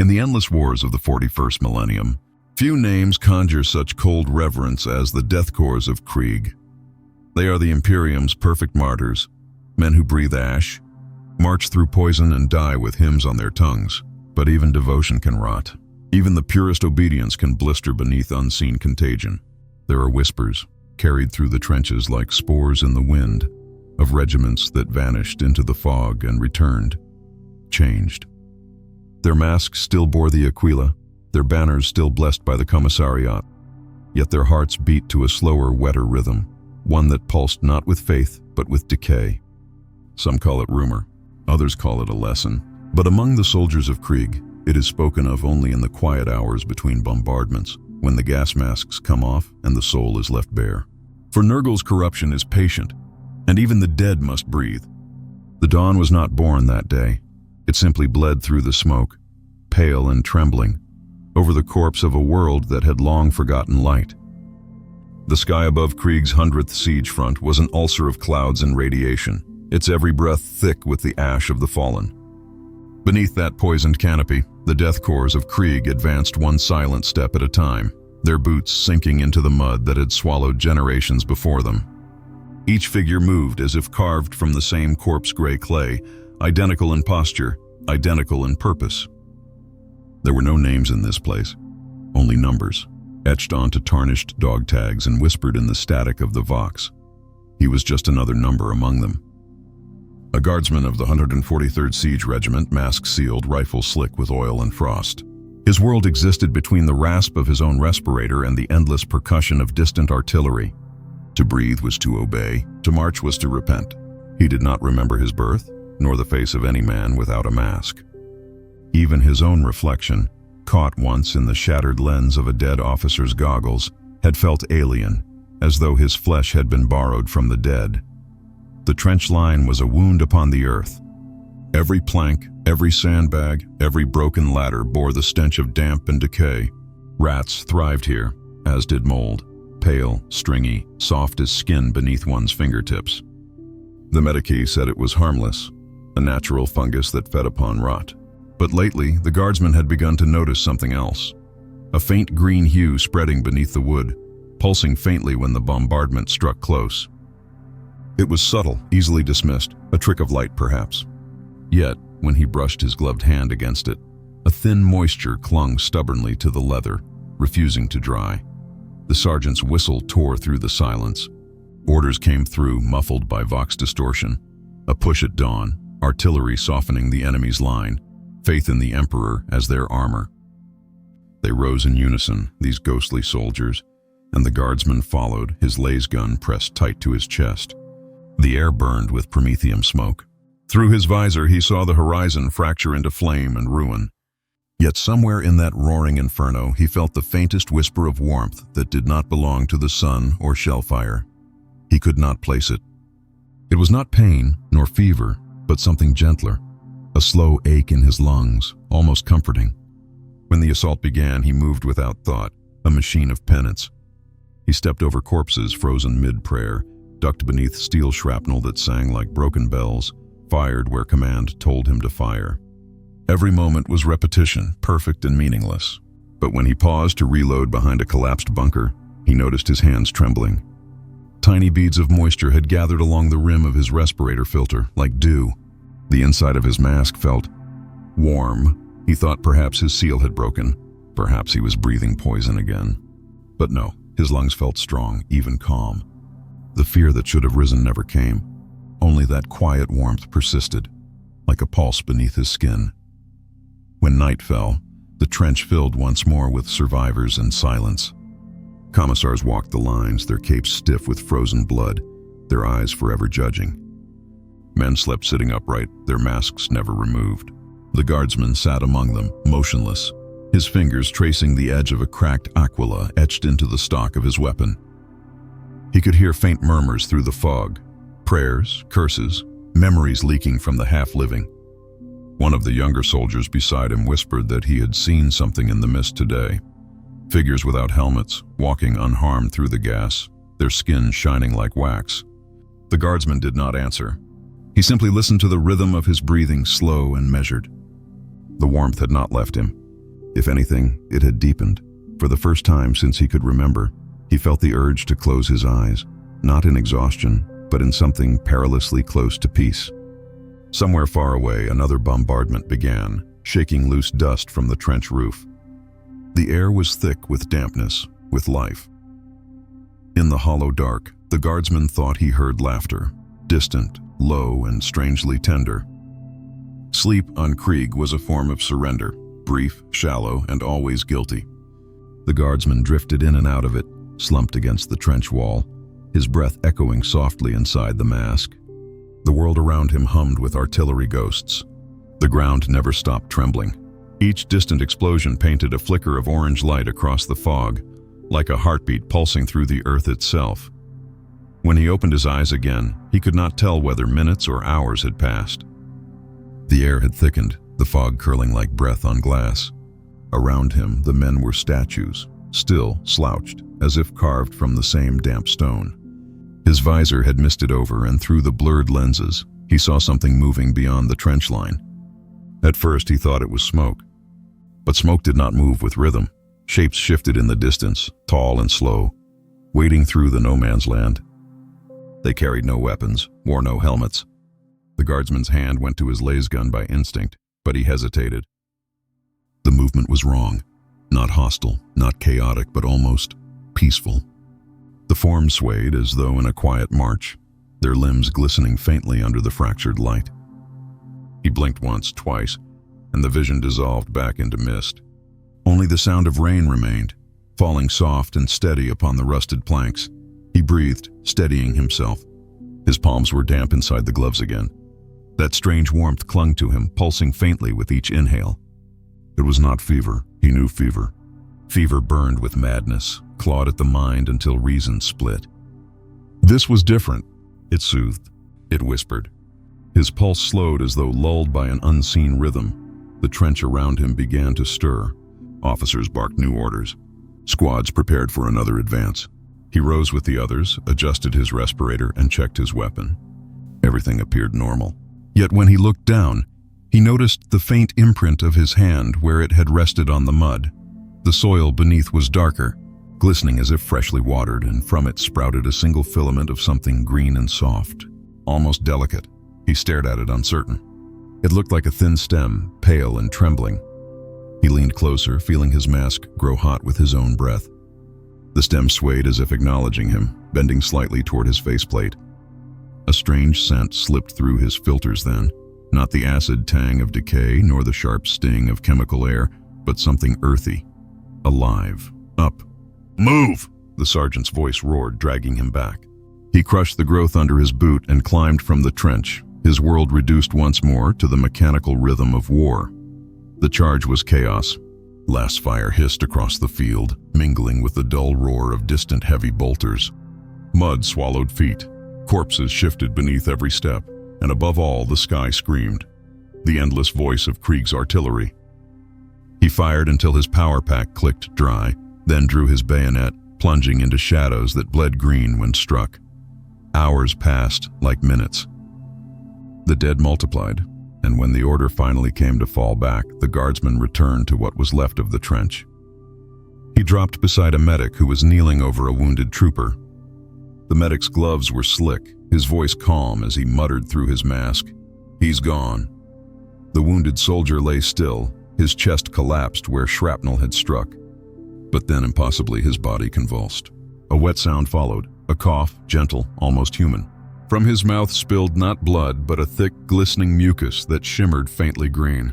In the endless wars of the 41st millennium, few names conjure such cold reverence as the Death Korps of Krieg. They are the Imperium's perfect martyrs, men who breathe ash, march through poison and die with hymns on their tongues. But even devotion can rot. Even the purest obedience can blister beneath unseen contagion. There are whispers, carried through the trenches like spores in the wind, of regiments that vanished into the fog and returned, changed. Their masks still bore the aquila, their banners still blessed by the commissariat, yet their hearts beat to a slower, wetter rhythm, one that pulsed not with faith, but with decay. Some call it rumor, others call it a lesson, but among the soldiers of Krieg, it is spoken of only in the quiet hours between bombardments, when the gas masks come off and the soul is left bare. For Nurgle's corruption is patient, and even the dead must breathe. The dawn was not born that day. It simply bled through the smoke, pale and trembling, over the corpse of a world that had long forgotten light. The sky above Krieg's 100th siege front was an ulcer of clouds and radiation, its every breath thick with the ash of the fallen. Beneath that poisoned canopy, the Death Korps of Krieg advanced one silent step at a time, their boots sinking into the mud that had swallowed generations before them. Each figure moved as if carved from the same corpse-gray clay, identical in posture, identical in purpose. There were no names in this place, only numbers, etched onto tarnished dog tags and whispered in the static of the vox. He was just another number among them. A guardsman of the 143rd Siege Regiment, mask sealed, rifle slick with oil and frost. His world existed between the rasp of his own respirator and the endless percussion of distant artillery. To breathe was to obey, to march was to repent. He did not remember his birth, nor the face of any man without a mask. Even his own reflection, caught once in the shattered lens of a dead officer's goggles, had felt alien, as though his flesh had been borrowed from the dead. The trench line was a wound upon the earth. Every plank, every sandbag, every broken ladder bore the stench of damp and decay. Rats thrived here, as did mold, pale, stringy, soft as skin beneath one's fingertips. The medici said it was harmless, a natural fungus that fed upon rot. But lately, the guardsmen had begun to notice something else. A faint green hue spreading beneath the wood, pulsing faintly when the bombardment struck close. It was subtle, easily dismissed, a trick of light perhaps. Yet, when he brushed his gloved hand against it, a thin moisture clung stubbornly to the leather, refusing to dry. The sergeant's whistle tore through the silence. Orders came through, muffled by vox distortion. A push at dawn, artillery softening the enemy's line, faith in the Emperor as their armor. They rose in unison, these ghostly soldiers, and the guardsman followed, his laser gun pressed tight to his chest. The air burned with promethium smoke. Through his visor he saw the horizon fracture into flame and ruin. Yet somewhere in that roaring inferno he felt the faintest whisper of warmth that did not belong to the sun or shellfire. He could not place it. It was not pain nor fever, but something gentler, a slow ache in his lungs, almost comforting. When the assault began, he moved without thought, a machine of penance. He stepped over corpses frozen mid-prayer, ducked beneath steel shrapnel that sang like broken bells, fired where command told him to fire. Every moment was repetition, perfect and meaningless. But when he paused to reload behind a collapsed bunker, he noticed his hands trembling. Tiny beads of moisture had gathered along the rim of his respirator filter, like dew. The inside of his mask felt warm. He thought perhaps his seal had broken. Perhaps he was breathing poison again. But no, his lungs felt strong, even calm. The fear that should have risen never came. Only that quiet warmth persisted, like a pulse beneath his skin. When night fell, the trench filled once more with survivors and silence. Commissars walked the lines, their capes stiff with frozen blood, their eyes forever judging. Men slept sitting upright, their masks never removed. The guardsman sat among them, motionless, his fingers tracing the edge of a cracked aquila etched into the stock of his weapon. He could hear faint murmurs through the fog, prayers, curses, memories leaking from the half-living. One of the younger soldiers beside him whispered that he had seen something in the mist today. Figures without helmets, walking unharmed through the gas, their skin shining like wax. The guardsman did not answer. He simply listened to the rhythm of his breathing, slow and measured. The warmth had not left him. If anything, it had deepened. For the first time since he could remember, he felt the urge to close his eyes, not in exhaustion, but in something perilously close to peace. Somewhere far away, another bombardment began, shaking loose dust from the trench roof. The air was thick with dampness, with life. In the hollow dark, the guardsman thought he heard laughter, distant, low, and strangely tender. Sleep on Krieg was a form of surrender, brief, shallow, and always guilty. The guardsman drifted in and out of it, slumped against the trench wall, his breath echoing softly inside the mask. The world around him hummed with artillery ghosts. The ground never stopped trembling. Each distant explosion painted a flicker of orange light across the fog, like a heartbeat pulsing through the earth itself. When he opened his eyes again, he could not tell whether minutes or hours had passed. The air had thickened, the fog curling like breath on glass. Around him, the men were statues, still slouched, as if carved from the same damp stone. His visor had misted over, and through the blurred lenses, he saw something moving beyond the trench line. At first, he thought it was smoke. But smoke did not move with rhythm. Shapes shifted in the distance, tall and slow, wading through the no-man's land. They carried no weapons, wore no helmets. The guardsman's hand went to his lasgun by instinct, but he hesitated. The movement was wrong. Not hostile, not chaotic, but almost peaceful. The forms swayed as though in a quiet march, their limbs glistening faintly under the fractured light. He blinked once, twice, and the vision dissolved back into mist. Only the sound of rain remained, falling soft and steady upon the rusted planks. He breathed, steadying himself. His palms were damp inside the gloves again. That strange warmth clung to him, pulsing faintly with each inhale. It was not fever. He knew fever. Fever burned with madness, clawed at the mind until reason split. This was different. It soothed. It whispered. His pulse slowed as though lulled by an unseen rhythm. The trench around him began to stir. Officers barked new orders. Squads prepared for another advance. He rose with the others, adjusted his respirator, and checked his weapon. Everything appeared normal. Yet when he looked down, he noticed the faint imprint of his hand where it had rested on the mud. The soil beneath was darker, glistening as if freshly watered, and from it sprouted a single filament of something green and soft, almost delicate. He stared at it, uncertain. It looked like a thin stem, pale and trembling. He leaned closer, feeling his mask grow hot with his own breath. The stem swayed as if acknowledging him, bending slightly toward his faceplate. A strange scent slipped through his filters then, not the acid tang of decay nor the sharp sting of chemical air, but something earthy, alive. Up. Move! The sergeant's voice roared, dragging him back. He crushed the growth under his boot and climbed from the trench, his world reduced once more to the mechanical rhythm of war. The charge was chaos. Last fire hissed across the field, mingling with the dull roar of distant heavy bolters. Mud swallowed feet. Corpses shifted beneath every step, and above all, the sky screamed. The endless voice of Krieg's artillery. He fired until his power pack clicked dry, then drew his bayonet, plunging into shadows that bled green when struck. Hours passed like minutes. The dead multiplied, and when the order finally came to fall back, the guardsman returned to what was left of the trench. He dropped beside a medic who was kneeling over a wounded trooper. The medic's gloves were slick, his voice calm as he muttered through his mask, "He's gone." The wounded soldier lay still, his chest collapsed where shrapnel had struck. But then impossibly his body convulsed. A wet sound followed, a cough, gentle, almost human. From his mouth spilled not blood, but a thick, glistening mucus that shimmered faintly green.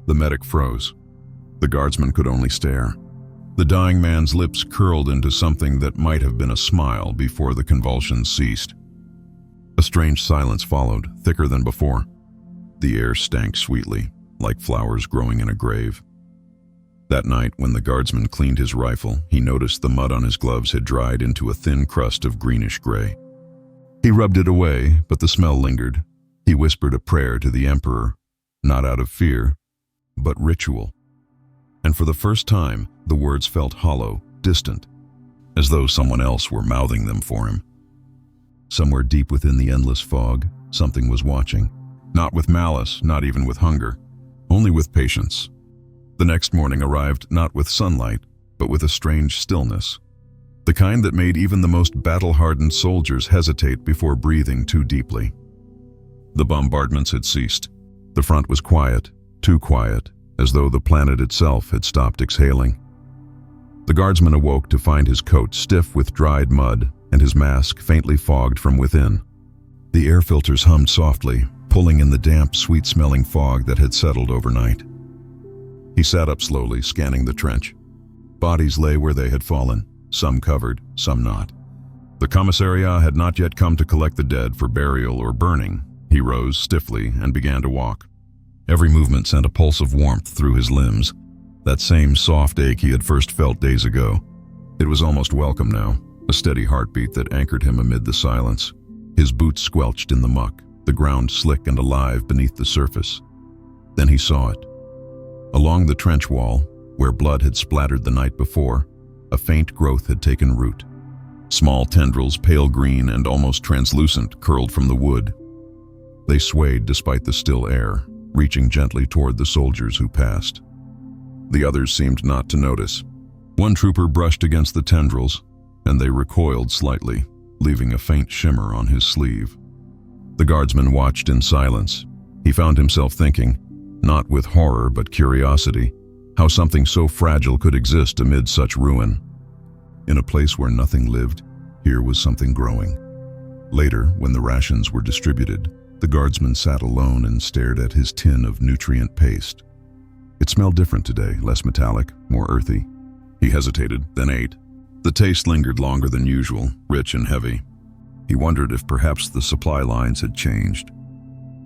The medic froze. The guardsman could only stare. The dying man's lips curled into something that might have been a smile before the convulsions ceased. A strange silence followed, thicker than before. The air stank sweetly, like flowers growing in a grave. That night, when the guardsman cleaned his rifle, he noticed the mud on his gloves had dried into a thin crust of greenish gray. He rubbed it away, but the smell lingered. He whispered a prayer to the Emperor, not out of fear, but ritual. And for the first time, the words felt hollow, distant, as though someone else were mouthing them for him. Somewhere deep within the endless fog, something was watching, not with malice, not even with hunger, only with patience. The next morning arrived not with sunlight, but with a strange stillness. The kind that made even the most battle-hardened soldiers hesitate before breathing too deeply. The bombardments had ceased. The front was quiet, too quiet, as though the planet itself had stopped exhaling. The guardsman awoke to find his coat stiff with dried mud and his mask faintly fogged from within. The air filters hummed softly, pulling in the damp, sweet-smelling fog that had settled overnight. He sat up slowly, scanning the trench. Bodies lay where they had fallen, some covered, some not. The commissariat had not yet come to collect the dead for burial or burning. He rose stiffly and began to walk. Every movement sent a pulse of warmth through his limbs, that same soft ache he had first felt days ago. It was almost welcome now, a steady heartbeat that anchored him amid the silence. His boots squelched in the muck, the ground slick and alive beneath the surface. Then he saw it. Along the trench wall, where blood had splattered the night before, a faint growth had taken root. Small tendrils, pale green and almost translucent, curled from the wood. They swayed despite the still air, reaching gently toward the soldiers who passed. The others seemed not to notice. One trooper brushed against the tendrils, and they recoiled slightly, leaving a faint shimmer on his sleeve. The guardsman watched in silence. He found himself thinking, not with horror but curiosity, how something so fragile could exist amid such ruin. In a place where nothing lived, here was something growing. Later, when the rations were distributed, the guardsman sat alone and stared at his tin of nutrient paste. It smelled different today, less metallic, more earthy. He hesitated, then ate. The taste lingered longer than usual, rich and heavy. He wondered if perhaps the supply lines had changed.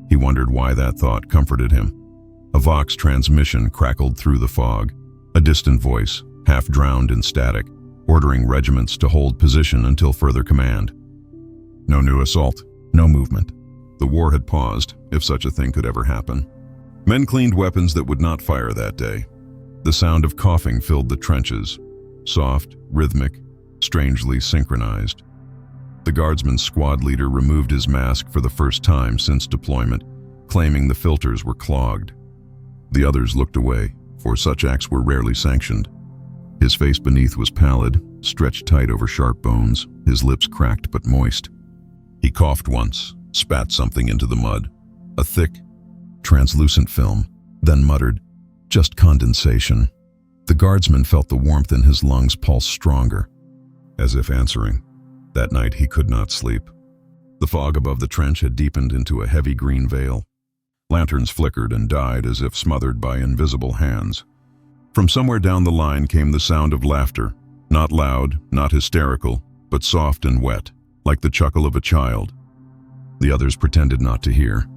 He wondered why that thought comforted him. A Vox transmission crackled through the fog, a distant voice, half drowned in static, ordering regiments to hold position until further command. No new assault, no movement. The war had paused, if such a thing could ever happen. Men cleaned weapons that would not fire that day. The sound of coughing filled the trenches, soft, rhythmic, strangely synchronized. The guardsman's squad leader removed his mask for the first time since deployment, claiming the filters were clogged. The others looked away, for such acts were rarely sanctioned. His face beneath was pallid, stretched tight over sharp bones, his lips cracked but moist. He coughed once, spat something into the mud, a thick, translucent film, then muttered, "Just condensation." The guardsman felt the warmth in his lungs pulse stronger, as if answering. That night he could not sleep. The fog above the trench had deepened into a heavy green veil. Lanterns flickered and died as if smothered by invisible hands. From somewhere down the line came the sound of laughter, not loud, not hysterical, but soft and wet, like the chuckle of a child. The others pretended not to hear.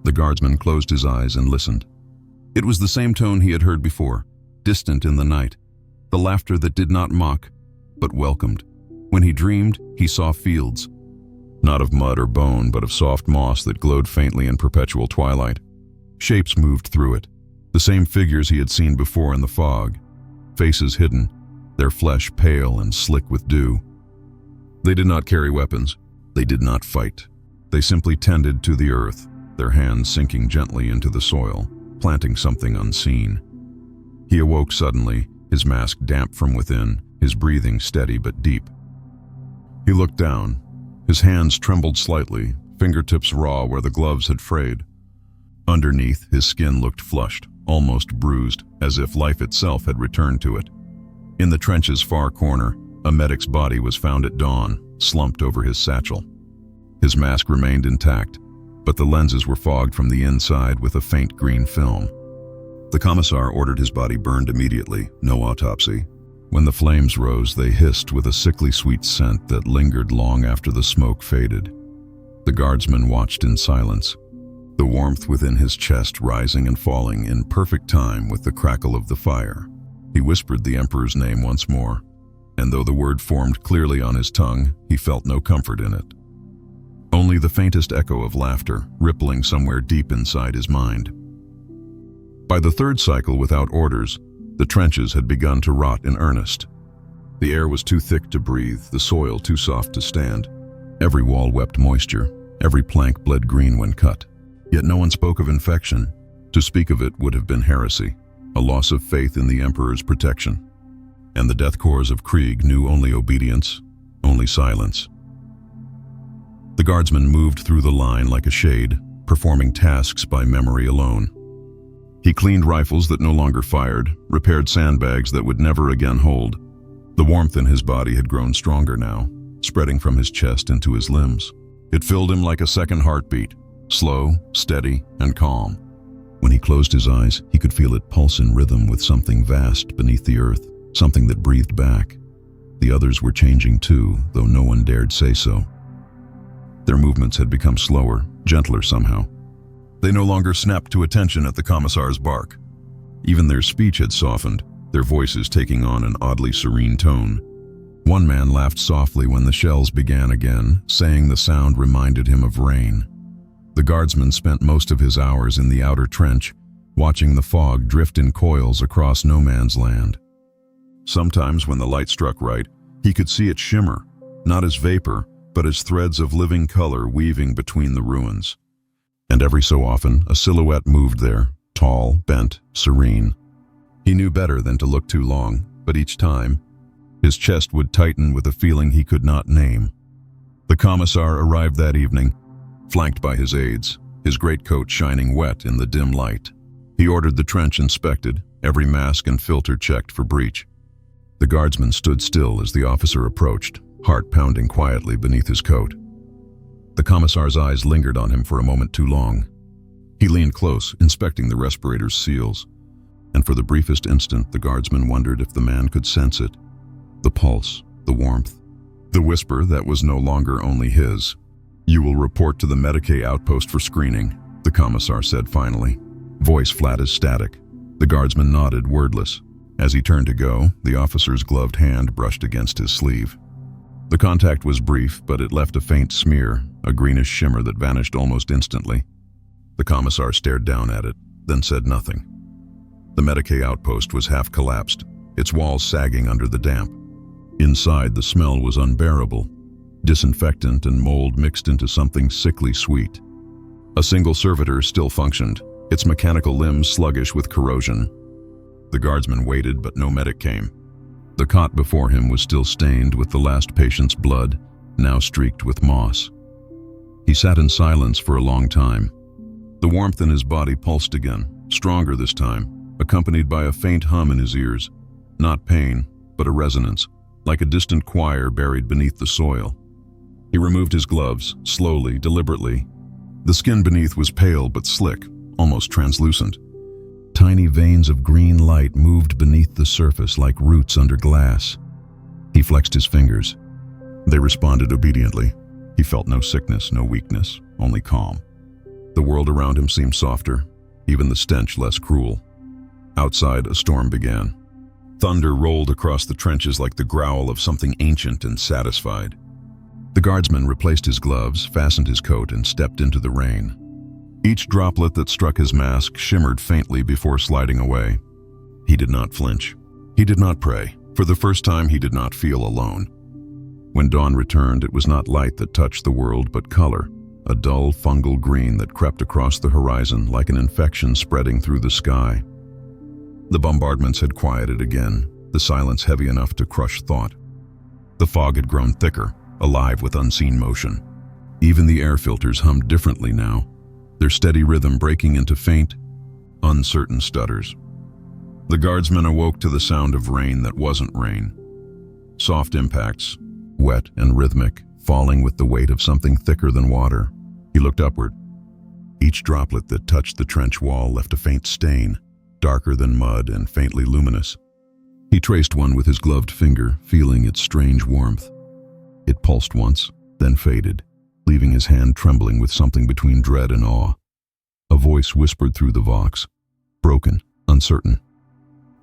The guardsman closed his eyes and listened. It was the same tone he had heard before, distant in the night, the laughter that did not mock, but welcomed. When he dreamed, he saw fields, not of mud or bone, but of soft moss that glowed faintly in perpetual twilight. Shapes moved through it, the same figures he had seen before in the fog, faces hidden, their flesh pale and slick with dew. They did not carry weapons. They did not fight. They simply tended to the earth, their hands sinking gently into the soil, planting something unseen. He awoke suddenly, his mask damp from within, his breathing steady but deep. He looked down. His hands trembled slightly, fingertips raw where the gloves had frayed. Underneath, his skin looked flushed, almost bruised, as if life itself had returned to it. In the trench's far corner, a medic's body was found at dawn, slumped over his satchel. His mask remained intact, but the lenses were fogged from the inside with a faint green film. The commissar ordered his body burned immediately, no autopsy. When the flames rose, they hissed with a sickly sweet scent that lingered long after the smoke faded. The guardsman watched in silence, the warmth within his chest rising and falling in perfect time with the crackle of the fire. He whispered the emperor's name once more, and though the word formed clearly on his tongue, he felt no comfort in it. Only the faintest echo of laughter, rippling somewhere deep inside his mind. By the third cycle without orders, the trenches had begun to rot in earnest. The air was too thick to breathe, the soil too soft to stand. Every wall wept moisture, every plank bled green when cut. Yet no one spoke of infection. To speak of it would have been heresy. a loss of faith in the Emperor's protection. And the Death Korps of Krieg knew only obedience, only silence. The guardsman moved through the line like a shade, performing tasks by memory alone. He cleaned rifles that no longer fired, repaired sandbags that would never again hold. The warmth in his body had grown stronger now, spreading from his chest into his limbs. It filled him like a second heartbeat, slow, steady, and calm. When he closed his eyes, he could feel it pulse in rhythm with something vast beneath the earth, something that breathed back. The others were changing too, though no one dared say so. Their movements had become slower, gentler somehow. They no longer snapped to attention at the commissar's bark. Even their speech had softened, their voices taking on an oddly serene tone. One man laughed softly when the shells began again, saying the sound reminded him of rain. The guardsman spent most of his hours in the outer trench, watching the fog drift in coils across no man's land. Sometimes when the light struck right, he could see it shimmer, not as vapor, but as threads of living color weaving between the ruins. And every so often, a silhouette moved there, tall, bent, serene. He knew better than to look too long, but each time, his chest would tighten with a feeling he could not name. The commissar arrived that evening, flanked by his aides, his greatcoat shining wet in the dim light. He ordered the trench inspected, every mask and filter checked for breach. The guardsman stood still as the officer approached, heart pounding quietly beneath his coat. The commissar's eyes lingered on him for a moment too long. He leaned close, inspecting the respirator's seals, and for the briefest instant the guardsman wondered if the man could sense it. The pulse, the warmth, the whisper that was no longer only his. "You will report to the Medicae outpost for screening," the commissar said finally, voice flat as static. The guardsman nodded, wordless. As he turned to go, the officer's gloved hand brushed against his sleeve. The contact was brief, but it left a faint smear, a greenish shimmer that vanished almost instantly. The commissar stared down at it, then said nothing. The Medicae outpost was half collapsed, its walls sagging under the damp. Inside, the smell was unbearable, disinfectant and mold mixed into something sickly sweet. A single servitor still functioned, its mechanical limbs sluggish with corrosion. The guardsman waited, but no medic came. The cot before him was still stained with the last patient's blood, now streaked with moss. He sat in silence for a long time. The warmth in his body pulsed again, stronger this time, accompanied by a faint hum in his ears. Not pain, but a resonance, like a distant choir buried beneath the soil. He removed his gloves, slowly, deliberately. The skin beneath was pale but slick, almost translucent. Tiny veins of green light moved beneath the surface like roots under glass. He flexed his fingers. They responded obediently. He felt no sickness, no weakness, only calm. The world around him seemed softer, even the stench less cruel. Outside, a storm began. Thunder rolled across the trenches like the growl of something ancient and satisfied. The guardsman replaced his gloves, fastened his coat, and stepped into the rain. Each droplet that struck his mask shimmered faintly before sliding away. He did not flinch. He did not pray. For the first time, he did not feel alone. When dawn returned, it was not light that touched the world, but color, a dull fungal green that crept across the horizon like an infection spreading through the sky. The bombardments had quieted again, the silence heavy enough to crush thought. The fog had grown thicker, alive with unseen motion. Even the air filters hummed differently now, their steady rhythm breaking into faint, uncertain stutters. The guardsman awoke to the sound of rain that wasn't rain. Soft impacts, wet and rhythmic, falling with the weight of something thicker than water. He looked upward. Each droplet that touched the trench wall left a faint stain, darker than mud and faintly luminous. He traced one with his gloved finger, feeling its strange warmth. It pulsed once, then faded, leaving his hand trembling with something between dread and awe. A voice whispered through the vox, broken, uncertain.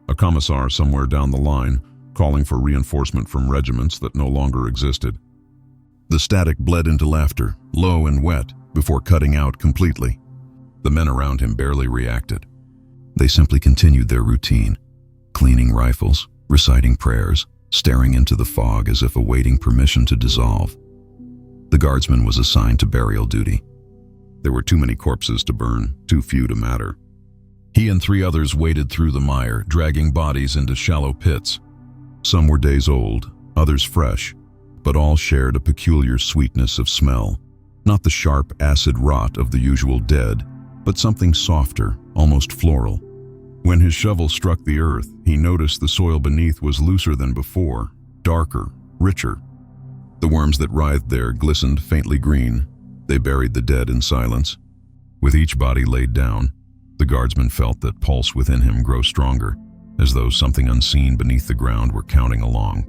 A commissar somewhere down the line, calling for reinforcement from regiments that no longer existed. The static bled into laughter, low and wet, before cutting out completely. The men around him barely reacted. They simply continued their routine, cleaning rifles, reciting prayers, staring into the fog as if awaiting permission to dissolve. The guardsman was assigned to burial duty. There were too many corpses to burn, too few to matter. He and 3 others waded through the mire, dragging bodies into shallow pits. Some were days old, others fresh, but all shared a peculiar sweetness of smell. Not the sharp, acid rot of the usual dead, but something softer, almost floral. When his shovel struck the earth, he noticed the soil beneath was looser than before, darker, richer. The worms that writhed there glistened faintly green. They buried the dead in silence. With each body laid down, the guardsman felt that pulse within him grow stronger, as though something unseen beneath the ground were counting along.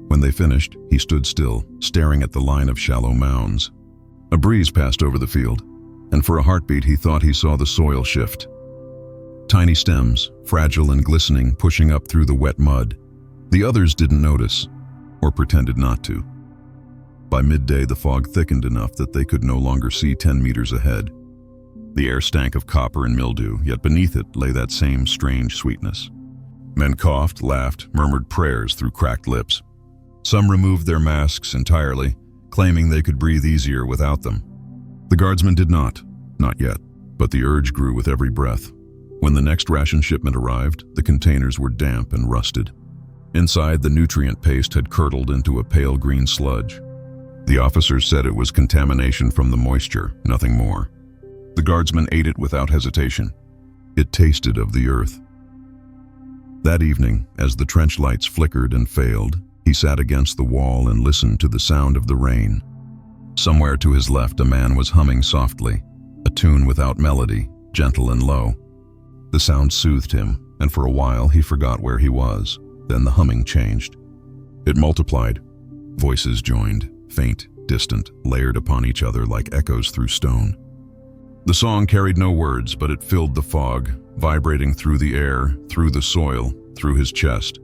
When they finished, he stood still, staring at the line of shallow mounds. A breeze passed over the field, and for a heartbeat he thought he saw the soil shift. Tiny stems, fragile and glistening, pushing up through the wet mud. The others didn't notice, or pretended not to. By midday, the fog thickened enough that they could no longer see 10 meters ahead. The air stank of copper and mildew, yet beneath it lay that same strange sweetness. Men coughed, laughed, murmured prayers through cracked lips. Some removed their masks entirely, claiming they could breathe easier without them. The guardsmen did not yet, but the urge grew with every breath. When the next ration shipment arrived, the containers were damp and rusted. Inside, the nutrient paste had curdled into a pale green sludge. The officers said it was contamination from the moisture, nothing more. The guardsmen ate it without hesitation. It tasted of the earth. That evening, as the trench lights flickered and failed, he sat against the wall and listened to the sound of the rain. Somewhere to his left, a man was humming softly, a tune without melody, gentle and low. The sound soothed him, and for a while he forgot where he was. Then the humming changed. It multiplied. Voices joined, faint, distant, layered upon each other like echoes through stone. The song carried no words, but it filled the fog, vibrating through the air, through the soil, through his chest.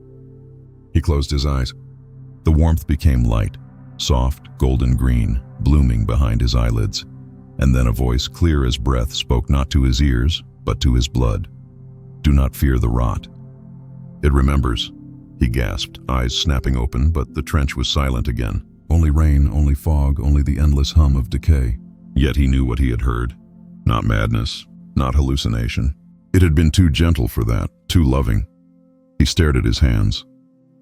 He closed his eyes. The warmth became light, soft, golden green, blooming behind his eyelids. And then a voice clear as breath spoke not to his ears, but to his blood. "Do not fear the rot. It remembers." He gasped, eyes snapping open, but the trench was silent again. Only rain, only fog, only the endless hum of decay. Yet he knew what he had heard. Not madness, not hallucination. It had been too gentle for that, too loving. He stared at his hands.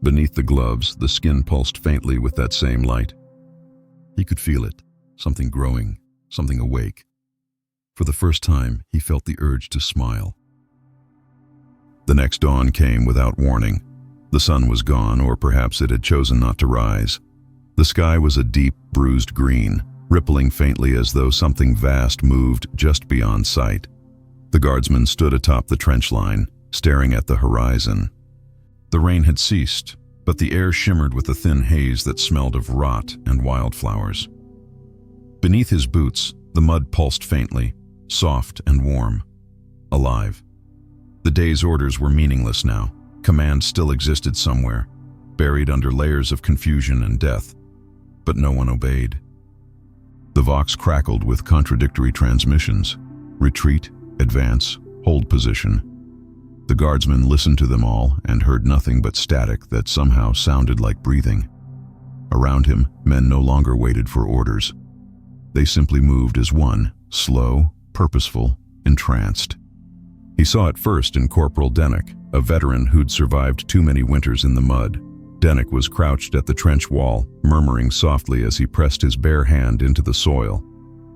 Beneath the gloves, the skin pulsed faintly with that same light. He could feel it, something growing, something awake. For the first time, he felt the urge to smile. The next dawn came without warning. The sun was gone, or perhaps it had chosen not to rise. The sky was a deep, bruised green, rippling faintly as though something vast moved just beyond sight. The guardsmen stood atop the trench line, staring at the horizon. The rain had ceased, but the air shimmered with a thin haze that smelled of rot and wildflowers. Beneath his boots, the mud pulsed faintly, soft and warm, alive. The day's orders were meaningless now. Command still existed somewhere, buried under layers of confusion and death, but no one obeyed. The Vox crackled with contradictory transmissions: retreat, advance, hold position. The guardsmen listened to them all and heard nothing but static that somehow sounded like breathing. Around him, men no longer waited for orders. They simply moved as one, slow, purposeful, entranced. He saw it first in Corporal Dennick, a veteran who'd survived too many winters in the mud. Dennick was crouched at the trench wall, murmuring softly as he pressed his bare hand into the soil.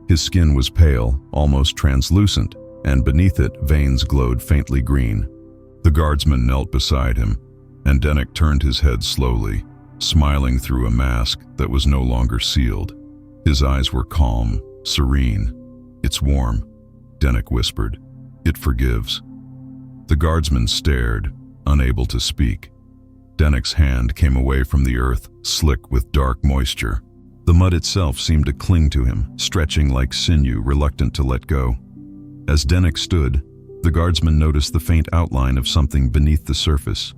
His skin was pale, almost translucent, and beneath it veins glowed faintly green. The guardsman knelt beside him, and Dennick turned his head slowly, smiling through a mask that was no longer sealed. His eyes were calm, serene. "It's warm," Dennick whispered. "It forgives." The guardsman stared, unable to speak. Dennick's hand came away from the earth, slick with dark moisture. The mud itself seemed to cling to him, stretching like sinew, reluctant to let go. As Dennick stood, the guardsman noticed the faint outline of something beneath the surface.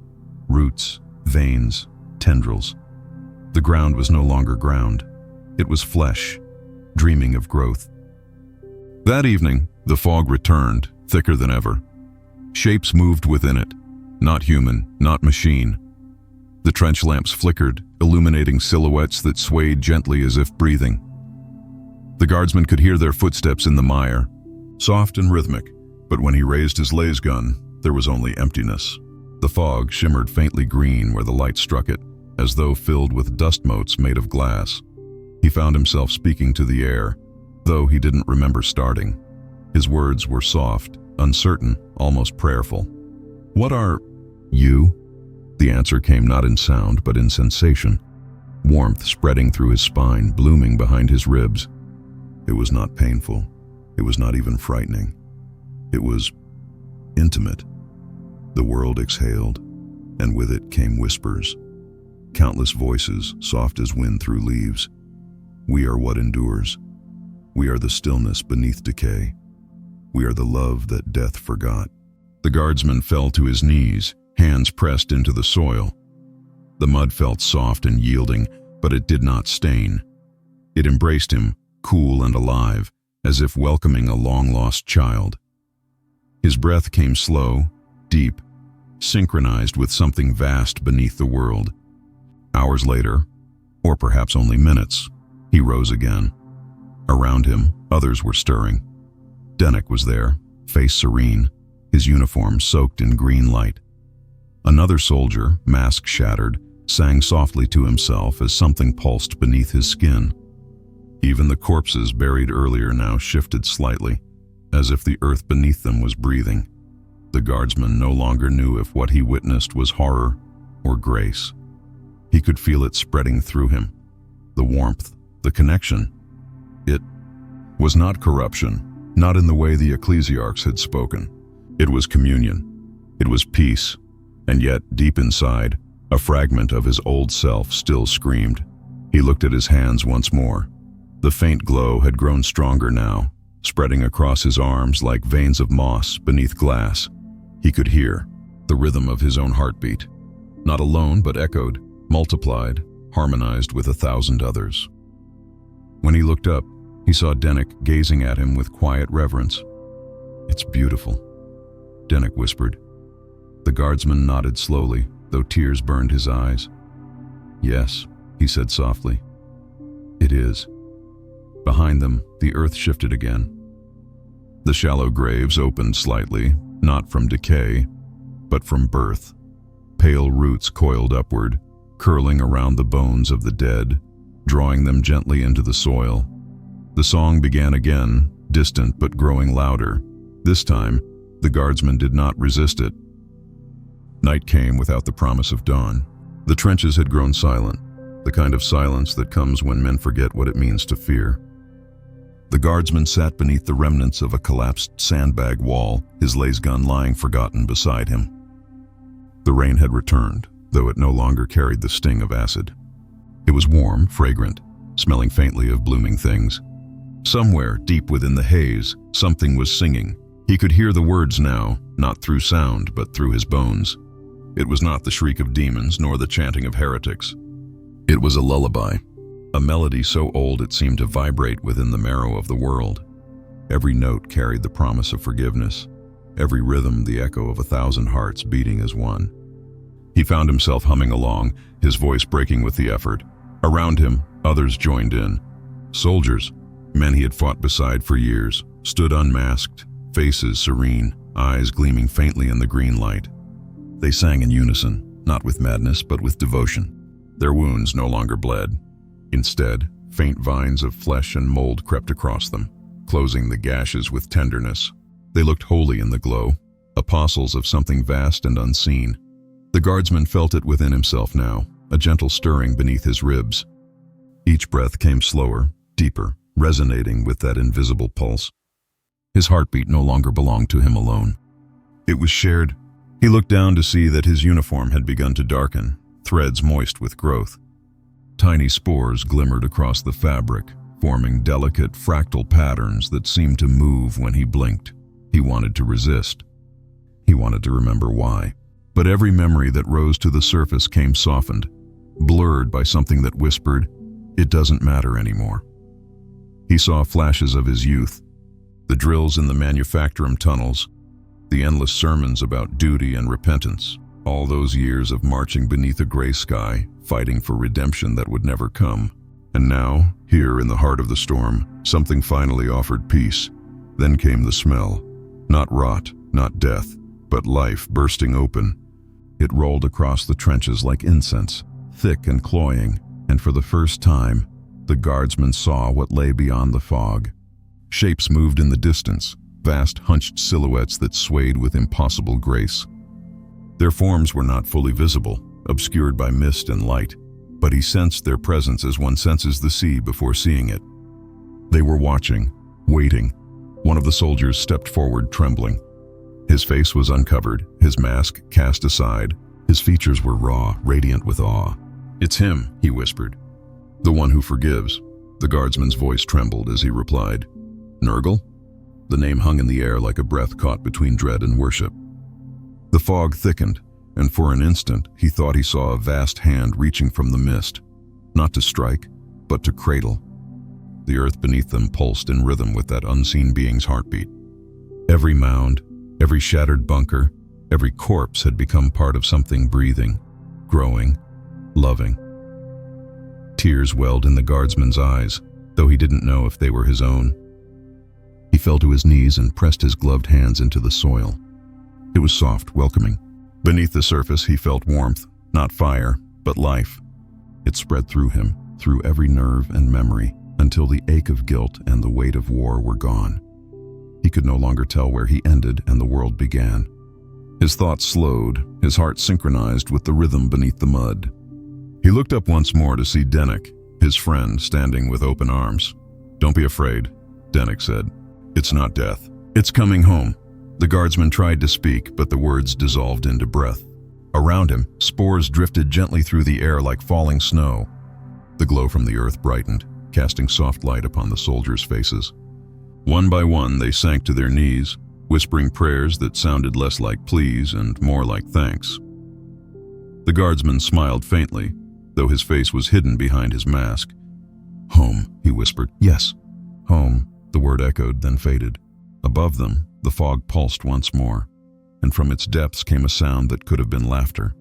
Roots, veins, tendrils. The ground was no longer ground. It was flesh, dreaming of growth. That evening, the fog returned, thicker than ever. Shapes moved within it, not human, not machine. The trench lamps flickered, illuminating silhouettes that swayed gently as if breathing. The guardsmen could hear their footsteps in the mire, soft and rhythmic, But when he raised his laser gun, there was only emptiness. The fog shimmered faintly green where the light struck it, as though filled with dust motes made of glass. He found himself speaking to the air, though he didn't remember starting. His words were soft, uncertain, almost prayerful. "What are you?" The answer came not in sound, but in sensation. Warmth spreading through his spine, blooming behind his ribs. It was not painful. It was not even frightening. It was intimate. The world exhaled, and with it came whispers. Countless voices, soft as wind through leaves. We are what endures. We are the stillness beneath decay. We are the love that death forgot. The guardsman fell to his knees, hands pressed into the soil. The mud felt soft and yielding, but it did not stain. It embraced him, cool and alive, as if welcoming a long-lost child. His breath came slow, deep, synchronized with something vast beneath the world. Hours later, or perhaps only minutes, he rose again. Around him, others were stirring. Dennick was there, face serene, his uniform soaked in green light. Another soldier, mask shattered, sang softly to himself as something pulsed beneath his skin. Even the corpses buried earlier now shifted slightly, as if the earth beneath them was breathing. The guardsman no longer knew if what he witnessed was horror or grace. He could feel it spreading through him. The warmth, the connection. It was not corruption, not in the way the ecclesiarchs had spoken. It was communion. It was peace. And yet, deep inside, a fragment of his old self still screamed. He looked at his hands once more. The faint glow had grown stronger now, spreading across his arms like veins of moss beneath glass. He could hear the rhythm of his own heartbeat, not alone but echoed, multiplied, harmonized with 1,000 others. When he looked up, he saw Dennick gazing at him with quiet reverence. "It's beautiful," Dennick whispered. The guardsman nodded slowly, though tears burned his eyes. "Yes," he said softly. "It is." Behind them, the earth shifted again. The shallow graves opened slightly, not from decay, but from birth. Pale roots coiled upward, curling around the bones of the dead, drawing them gently into the soil. The song began again, distant but growing louder. This time, the guardsman did not resist it. Night came without the promise of dawn. The trenches had grown silent, the kind of silence that comes when men forget what it means to fear. The guardsman sat beneath the remnants of a collapsed sandbag wall, his laser gun lying forgotten beside him. The rain had returned, though it no longer carried the sting of acid. It was warm, fragrant, smelling faintly of blooming things. Somewhere, deep within the haze, something was singing. He could hear the words now, not through sound, but through his bones. It was not the shriek of demons, nor the chanting of heretics. It was a lullaby, a melody so old it seemed to vibrate within the marrow of the world. Every note carried the promise of forgiveness, every rhythm the echo of 1,000 hearts beating as one. He found himself humming along, his voice breaking with the effort. Around him, others joined in. Soldiers, men he had fought beside for years, stood unmasked, faces serene, eyes gleaming faintly in the green light. They sang in unison, not with madness, but with devotion. Their wounds no longer bled. Instead, faint vines of flesh and mold crept across them, closing the gashes with tenderness. They looked holy in the glow, apostles of something vast and unseen. The guardsman felt it within himself now, a gentle stirring beneath his ribs. Each breath came slower, deeper, resonating with that invisible pulse. His heartbeat no longer belonged to him alone. It was shared. He looked down to see that his uniform had begun to darken, threads moist with growth. Tiny spores glimmered across the fabric, forming delicate fractal patterns that seemed to move when he blinked. He wanted to resist. He wanted to remember why. But every memory that rose to the surface came softened, blurred by something that whispered, "It doesn't matter anymore." He saw flashes of his youth, the drills in the manufacturum tunnels, the endless sermons about duty and repentance, all those years of marching beneath a gray sky, fighting for redemption that would never come. And now, here in the heart of the storm, something finally offered peace. Then came the smell, Not rot, not death, but life bursting open. It rolled across the trenches like incense, thick and cloying, and for the first time, the guardsmen saw what lay beyond the fog. Shapes moved in the distance, vast hunched silhouettes that swayed with impossible grace. Their forms were not fully visible, obscured by mist and light, but he sensed their presence as one senses the sea before seeing it. They were watching, waiting. One of the soldiers stepped forward, trembling. His face was uncovered, his mask cast aside. His features were raw, radiant with awe. "It's him," he whispered. "The one who forgives." The guardsman's voice trembled as he replied, "Nurgle?" The name hung in the air like a breath caught between dread and worship. The fog thickened, and for an instant he thought he saw a vast hand reaching from the mist, not to strike, but to cradle. The earth beneath them pulsed in rhythm with that unseen being's heartbeat. Every mound, every shattered bunker, every corpse had become part of something breathing, growing, loving. Tears welled in the guardsman's eyes, though he didn't know if they were his own. He fell to his knees and pressed his gloved hands into the soil. It was soft, welcoming. Beneath the surface he felt warmth, not fire, but life. It spread through him, through every nerve and memory, until the ache of guilt and the weight of war were gone. He could no longer tell where he ended and the world began. His thoughts slowed, his heart synchronized with the rhythm beneath the mud. He looked up once more to see Dennick, his friend, standing with open arms. "Don't be afraid," Dennick said. "It's not death. It's coming home." The guardsman tried to speak, but the words dissolved into breath. Around him, spores drifted gently through the air like falling snow. The glow from the earth brightened, casting soft light upon the soldiers' faces. One by one, they sank to their knees, whispering prayers that sounded less like pleas and more like thanks. The guardsman smiled faintly, though his face was hidden behind his mask. "Home," he whispered. "Yes, home," the word echoed, then faded. Above them, the fog pulsed once more, and from its depths came a sound that could have been laughter,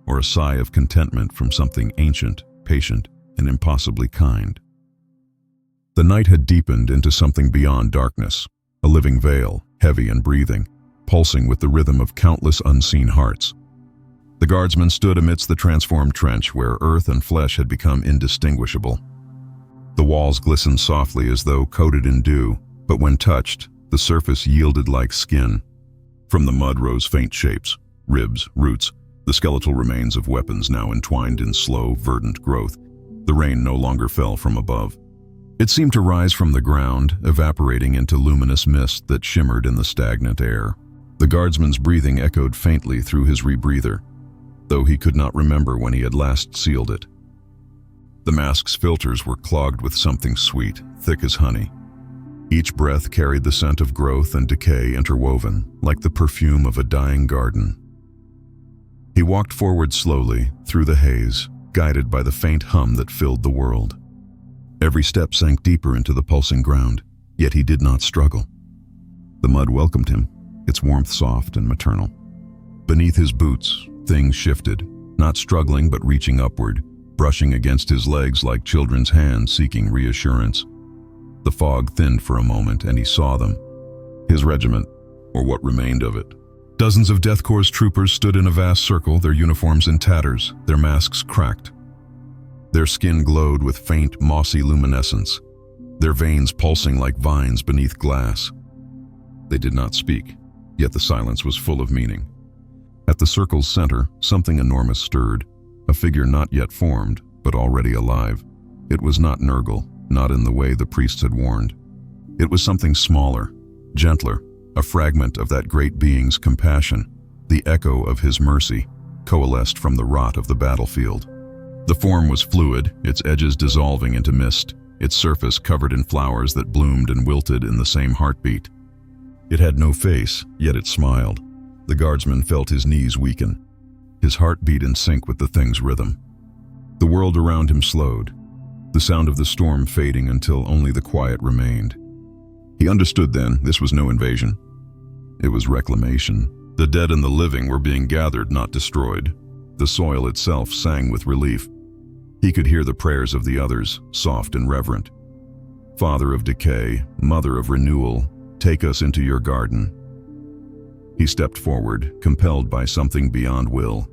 or a sigh of contentment from something ancient, patient, and impossibly kind. The night had deepened into something beyond darkness, a living veil, heavy and breathing, pulsing with the rhythm of countless unseen hearts. The guardsman stood amidst the transformed trench where earth and flesh had become indistinguishable. The walls glistened softly as though coated in dew, but when touched, the surface yielded like skin. From the mud rose faint shapes, ribs, roots, the skeletal remains of weapons now entwined in slow, verdant growth. The rain no longer fell from above. It seemed to rise from the ground, evaporating into luminous mist that shimmered in the stagnant air. The guardsman's breathing echoed faintly through his rebreather, though he could not remember when he had last sealed it. The mask's filters were clogged with something sweet, thick as honey. Each breath carried the scent of growth and decay interwoven, like the perfume of a dying garden. He walked forward slowly, through the haze, guided by the faint hum that filled the world. Every step sank deeper into the pulsing ground, yet he did not struggle. The mud welcomed him, its warmth soft and maternal. Beneath his boots, things shifted, not struggling but reaching upward, brushing against his legs like children's hands seeking reassurance. The fog thinned for a moment and he saw them. His regiment, or what remained of it. Dozens of Death Corps troopers stood in a vast circle, their uniforms in tatters, their masks cracked. Their skin glowed with faint, mossy luminescence, their veins pulsing like vines beneath glass. They did not speak, yet the silence was full of meaning. At the circle's center, something enormous stirred, a figure not yet formed, but already alive. It was not Nurgle, not in the way the priests had warned. It was something smaller, gentler, a fragment of that great being's compassion, the echo of his mercy, coalesced from the rot of the battlefield. The form was fluid, its edges dissolving into mist, its surface covered in flowers that bloomed and wilted in the same heartbeat. It had no face, yet it smiled. The guardsman felt his knees weaken. His heart beat in sync with the thing's rhythm. The world around him slowed, the sound of the storm fading until only the quiet remained. He understood then, this was no invasion. It was reclamation. The dead and the living were being gathered, not destroyed. The soil itself sang with relief. He could hear the prayers of the others, soft and reverent. "Father of decay, mother of renewal, take us into your garden." He stepped forward, compelled by something beyond will.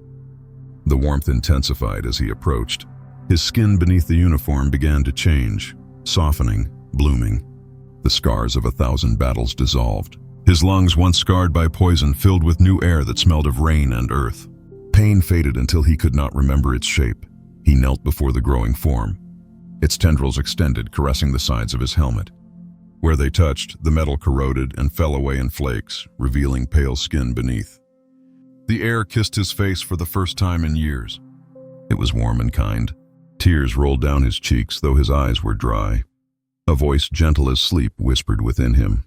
The warmth intensified as he approached. His skin beneath the uniform began to change, softening, blooming. The scars of 1,000 battles dissolved. His lungs, once scarred by poison, filled with new air that smelled of rain and earth. Pain faded until he could not remember its shape. He knelt before the growing form. Its tendrils extended, caressing the sides of his helmet. Where they touched, the metal corroded and fell away in flakes, revealing pale skin beneath. The air kissed his face for the first time in years. It was warm and kind. Tears rolled down his cheeks, though his eyes were dry. A voice gentle as sleep whispered within him.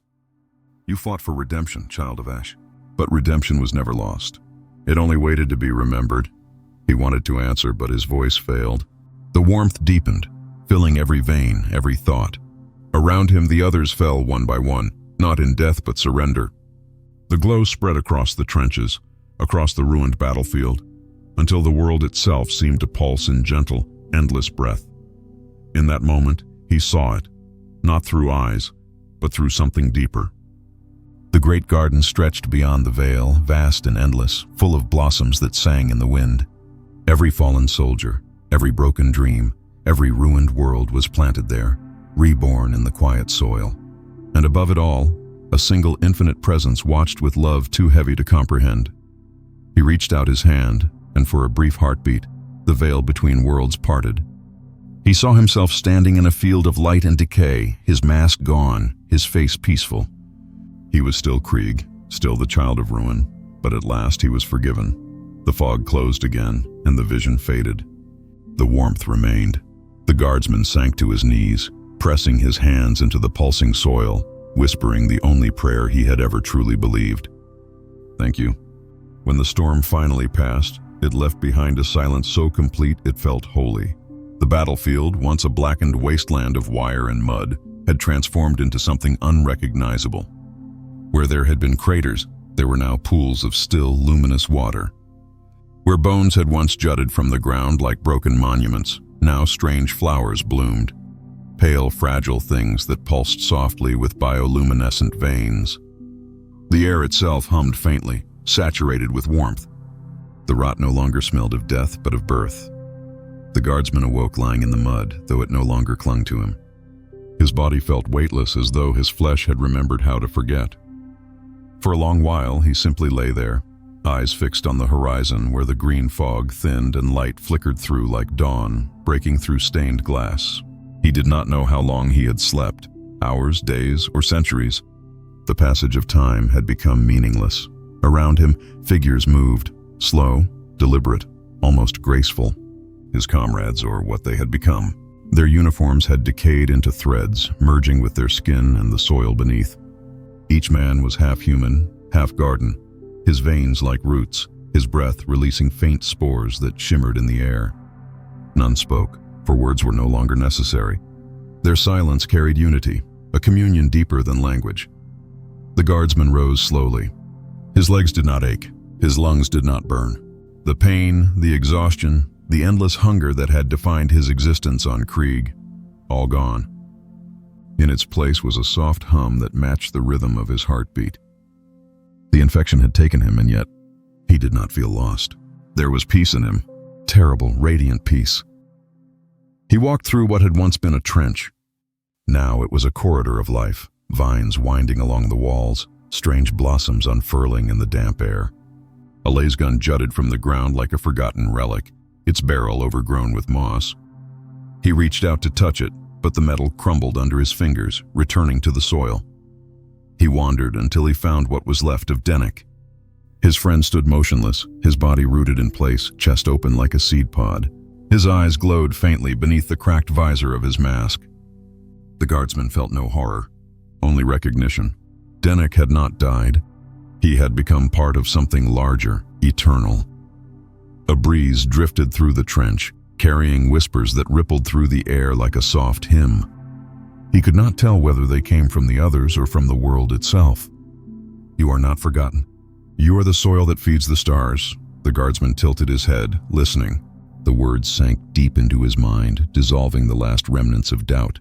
"You fought for redemption, child of Ash." But redemption was never lost. It only waited to be remembered. He wanted to answer, but his voice failed. The warmth deepened, filling every vein, every thought. Around him, the others fell one by one, not in death but surrender. The glow spread across the trenches, across the ruined battlefield, until the world itself seemed to pulse in gentle, endless breath. In that moment, he saw it, not through eyes, but through something deeper. The great garden stretched beyond the veil, vast and endless, full of blossoms that sang in the wind. Every fallen soldier, every broken dream, every ruined world was planted there, reborn in the quiet soil. And above it all, a single infinite presence watched with love too heavy to comprehend. He reached out his hand, and for a brief heartbeat, the veil between worlds parted. He saw himself standing in a field of light and decay, his mask gone, his face peaceful. He was still Krieg, still the child of ruin, but at last he was forgiven. The fog closed again, and the vision faded. The warmth remained. The guardsman sank to his knees, pressing his hands into the pulsing soil, whispering the only prayer he had ever truly believed. "Thank you." When the storm finally passed, it left behind a silence so complete it felt holy. The battlefield, once a blackened wasteland of wire and mud, had transformed into something unrecognizable. Where there had been craters, there were now pools of still, luminous water. Where bones had once jutted from the ground like broken monuments, now strange flowers bloomed. Pale, fragile things that pulsed softly with bioluminescent veins. The air itself hummed faintly, saturated with warmth. The rot no longer smelled of death, but of birth. The guardsman awoke lying in the mud, though it no longer clung to him. His body felt weightless, as though his flesh had remembered how to forget. For a long while, he simply lay there, eyes fixed on the horizon where the green fog thinned and light flickered through like dawn, breaking through stained glass. He did not know how long he had slept, hours, days, or centuries. The passage of time had become meaningless. Around him, figures moved, slow, deliberate, almost graceful. His comrades, or what they had become. Their uniforms had decayed into threads, merging with their skin and the soil beneath. Each man was half human, half garden, his veins like roots, his breath releasing faint spores that shimmered in the air. None spoke, for words were no longer necessary. Their silence carried unity, a communion deeper than language. The guardsman rose slowly. His legs did not ache, his lungs did not burn. The pain, the exhaustion, the endless hunger that had defined his existence on Krieg, all gone. In its place was a soft hum that matched the rhythm of his heartbeat. The infection had taken him, and yet he did not feel lost. There was peace in him, terrible, radiant peace. He walked through what had once been a trench. Now it was a corridor of life, vines winding along the walls, strange blossoms unfurling in the damp air. A lasgun jutted from the ground like a forgotten relic, its barrel overgrown with moss. He reached out to touch it, but the metal crumbled under his fingers, returning to the soil. He wandered until he found what was left of Dennick. His friend stood motionless, his body rooted in place, chest open like a seed pod. His eyes glowed faintly beneath the cracked visor of his mask. The guardsman felt no horror, only recognition. Dennick had not died. He had become part of something larger, eternal. A breeze drifted through the trench, carrying whispers that rippled through the air like a soft hymn. He could not tell whether they came from the others or from the world itself. "You are not forgotten. You are the soil that feeds the stars." The guardsman tilted his head, listening. The words sank deep into his mind, dissolving the last remnants of doubt.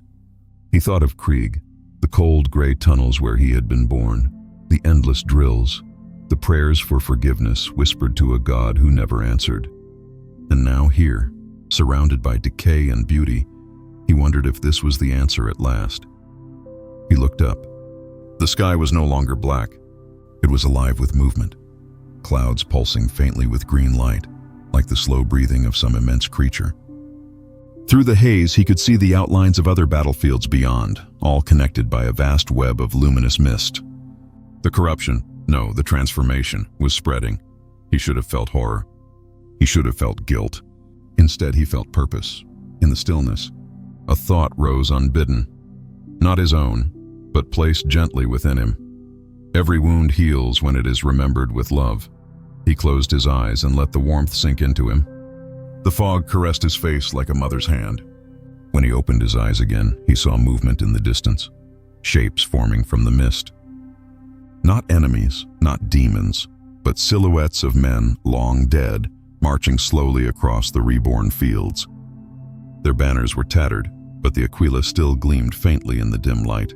He thought of Krieg, the cold gray tunnels where he had been born, the endless drills, The prayers for forgiveness whispered to a God who never answered. And now here, surrounded by decay and beauty, he wondered if this was the answer at last. He looked up. The sky was no longer black. It was alive with movement, clouds pulsing faintly with green light, like the slow breathing of some immense creature. Through the haze, he could see the outlines of other battlefields beyond, all connected by a vast web of luminous mist. The corruption, no, the transformation, was spreading. He should have felt horror. He should have felt guilt. Instead, he felt purpose. In the stillness, a thought rose unbidden. Not his own, but placed gently within him. Every wound heals when it is remembered with love. He closed his eyes and let the warmth sink into him. The fog caressed his face like a mother's hand. When he opened his eyes again, he saw movement in the distance, shapes forming from the mist. Not enemies, not demons, but silhouettes of men long dead, marching slowly across the reborn fields. Their banners were tattered, but the aquila still gleamed faintly in the dim light.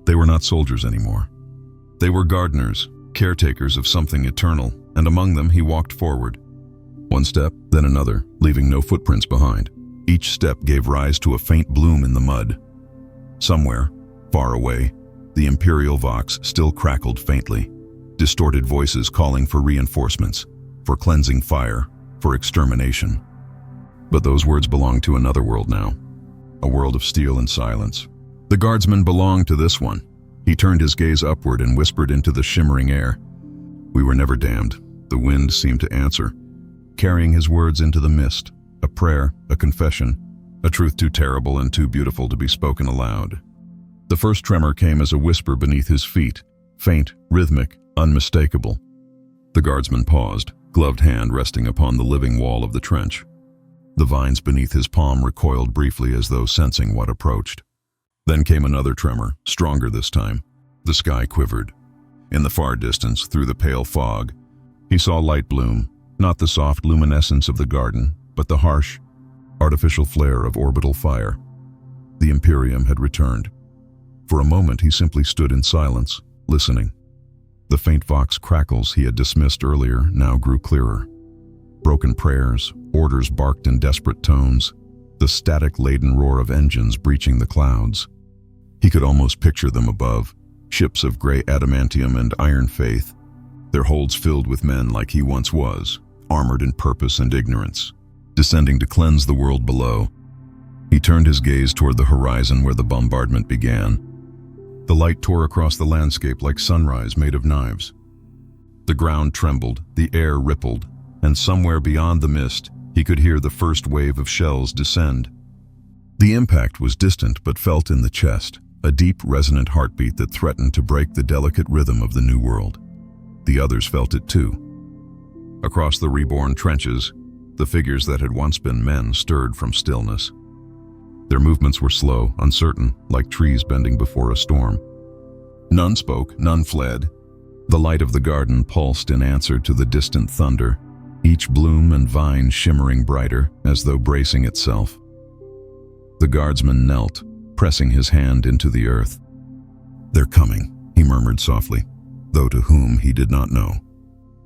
They were not soldiers anymore. They were gardeners, caretakers of something eternal, and among them he walked forward. One step, then another, leaving no footprints behind. Each step gave rise to a faint bloom in the mud. Somewhere, far away, the imperial vox still crackled faintly, distorted voices calling for reinforcements, for cleansing fire, for extermination. But those words belonged to another world now, a world of steel and silence. The guardsman belonged to this one. He turned his gaze upward and whispered into the shimmering air. We were never damned. The wind seemed to answer, carrying his words into the mist, a prayer, a confession, a truth too terrible and too beautiful to be spoken aloud. The first tremor came as a whisper beneath his feet, faint, rhythmic, unmistakable. The guardsman paused, gloved hand resting upon the living wall of the trench. The vines beneath his palm recoiled briefly as though sensing what approached. Then came another tremor, stronger this time. The sky quivered. In the far distance, through the pale fog, he saw light bloom, not the soft luminescence of the garden, but the harsh, artificial flare of orbital fire. The Imperium had returned. For a moment he simply stood in silence, listening. The faint vox crackles he had dismissed earlier now grew clearer. Broken prayers, orders barked in desperate tones, the static-laden roar of engines breaching the clouds. He could almost picture them above, ships of gray adamantium and iron faith, their holds filled with men like he once was, armored in purpose and ignorance, descending to cleanse the world below. He turned his gaze toward the horizon where the bombardment began. The light tore across the landscape like sunrise made of knives. The ground trembled, the air rippled, and somewhere beyond the mist, he could hear the first wave of shells descend. The impact was distant but felt in the chest, a deep, resonant heartbeat that threatened to break the delicate rhythm of the new world. The others felt it too. Across the reborn trenches, the figures that had once been men stirred from stillness. Their movements were slow, uncertain, like trees bending before a storm. None spoke, none fled. The light of the garden pulsed in answer to the distant thunder, each bloom and vine shimmering brighter as though bracing itself. The guardsman knelt, pressing his hand into the earth. "They're coming," he murmured softly, though to whom he did not know.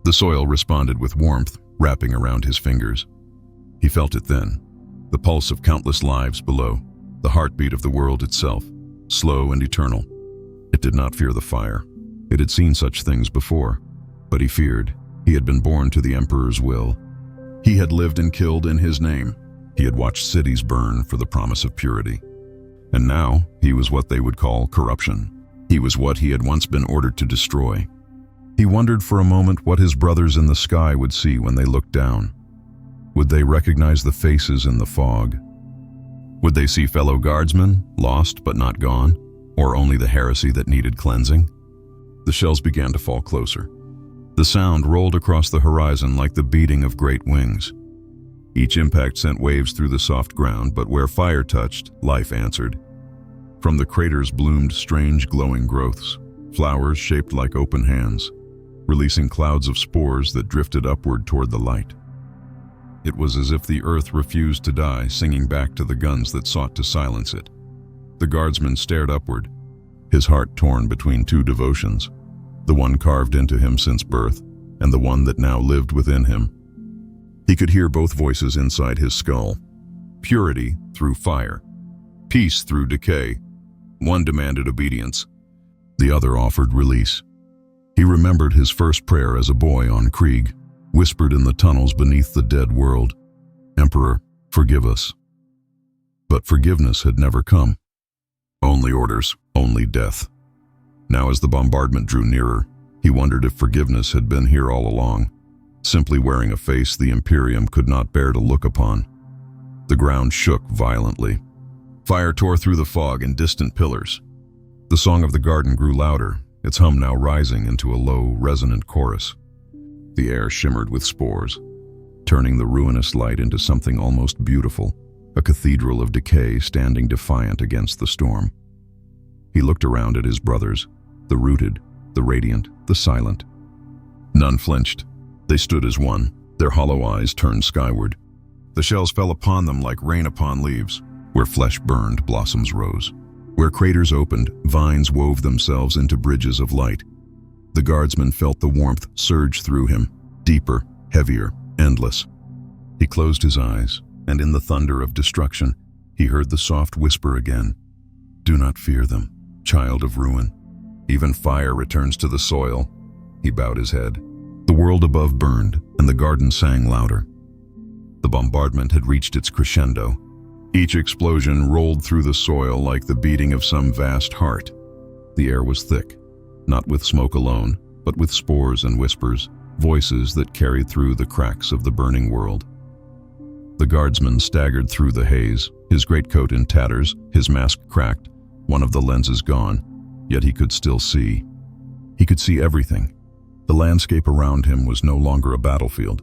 The soil responded with warmth, wrapping around his fingers. He felt it then, the pulse of countless lives below, the heartbeat of the world itself, slow and eternal. It did not fear the fire. It had seen such things before, but he feared. He had been born to the Emperor's will. He had lived and killed in his name. He had watched cities burn for the promise of purity. And now, he was what they would call corruption. He was what he had once been ordered to destroy. He wondered for a moment what his brothers in the sky would see when they looked down. Would they recognize the faces in the fog? Would they see fellow guardsmen, lost but not gone, or only the heresy that needed cleansing? The shells began to fall closer. The sound rolled across the horizon like the beating of great wings. Each impact sent waves through the soft ground, but where fire touched, life answered. From the craters bloomed strange glowing growths, flowers shaped like open hands, releasing clouds of spores that drifted upward toward the light. It was as if the earth refused to die, singing back to the guns that sought to silence it. The guardsman stared upward, his heart torn between two devotions, the one carved into him since birth, and the one that now lived within him. He could hear both voices inside his skull. Purity through fire, peace through decay. One demanded obedience, the other offered release. He remembered his first prayer as a boy on Krieg, whispered in the tunnels beneath the dead world, "Emperor, forgive us." But forgiveness had never come. Only orders, only death. Now as the bombardment drew nearer, he wondered if forgiveness had been here all along, simply wearing a face the Imperium could not bear to look upon. The ground shook violently. Fire tore through the fog in distant pillars. The song of the garden grew louder, its hum now rising into a low, resonant chorus. The air shimmered with spores, turning the ruinous light into something almost beautiful, a cathedral of decay standing defiant against the storm. He looked around at his brothers, the rooted, the radiant, the silent. None flinched. They stood as one, their hollow eyes turned skyward. The shells fell upon them like rain upon leaves. Where flesh burned, blossoms rose. Where craters opened, vines wove themselves into bridges of light. The guardsman felt the warmth surge through him, deeper, heavier, endless. He closed his eyes, and in the thunder of destruction, he heard the soft whisper again. "Do not fear them, child of ruin. Even fire returns to the soil." He bowed his head. The world above burned, and the garden sang louder. The bombardment had reached its crescendo. Each explosion rolled through the soil like the beating of some vast heart. The air was thick, not with smoke alone, but with spores and whispers, voices that carried through the cracks of the burning world. The guardsman staggered through the haze, his greatcoat in tatters, his mask cracked, one of the lenses gone, yet he could still see. He could see everything. The landscape around him was no longer a battlefield.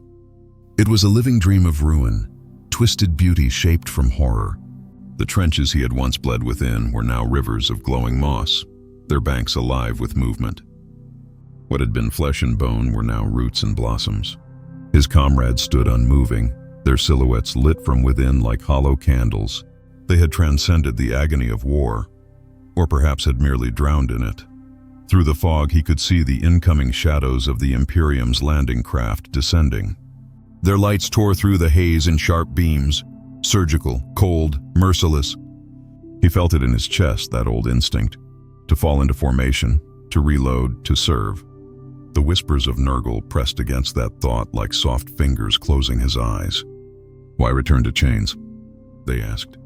It was a living dream of ruin, twisted beauty shaped from horror. The trenches he had once bled within were now rivers of glowing moss, their banks alive with movement. What had been flesh and bone were now roots and blossoms. His comrades stood unmoving, their silhouettes lit from within like hollow candles. They had transcended the agony of war, or perhaps had merely drowned in it. Through the fog he could see the incoming shadows of the Imperium's landing craft descending. Their lights tore through the haze in sharp beams, surgical, cold, merciless. He felt it in his chest, that old instinct, to fall into formation, to reload, to serve. The whispers of Nurgle pressed against that thought like soft fingers closing his eyes. "Why return to chains?" they asked.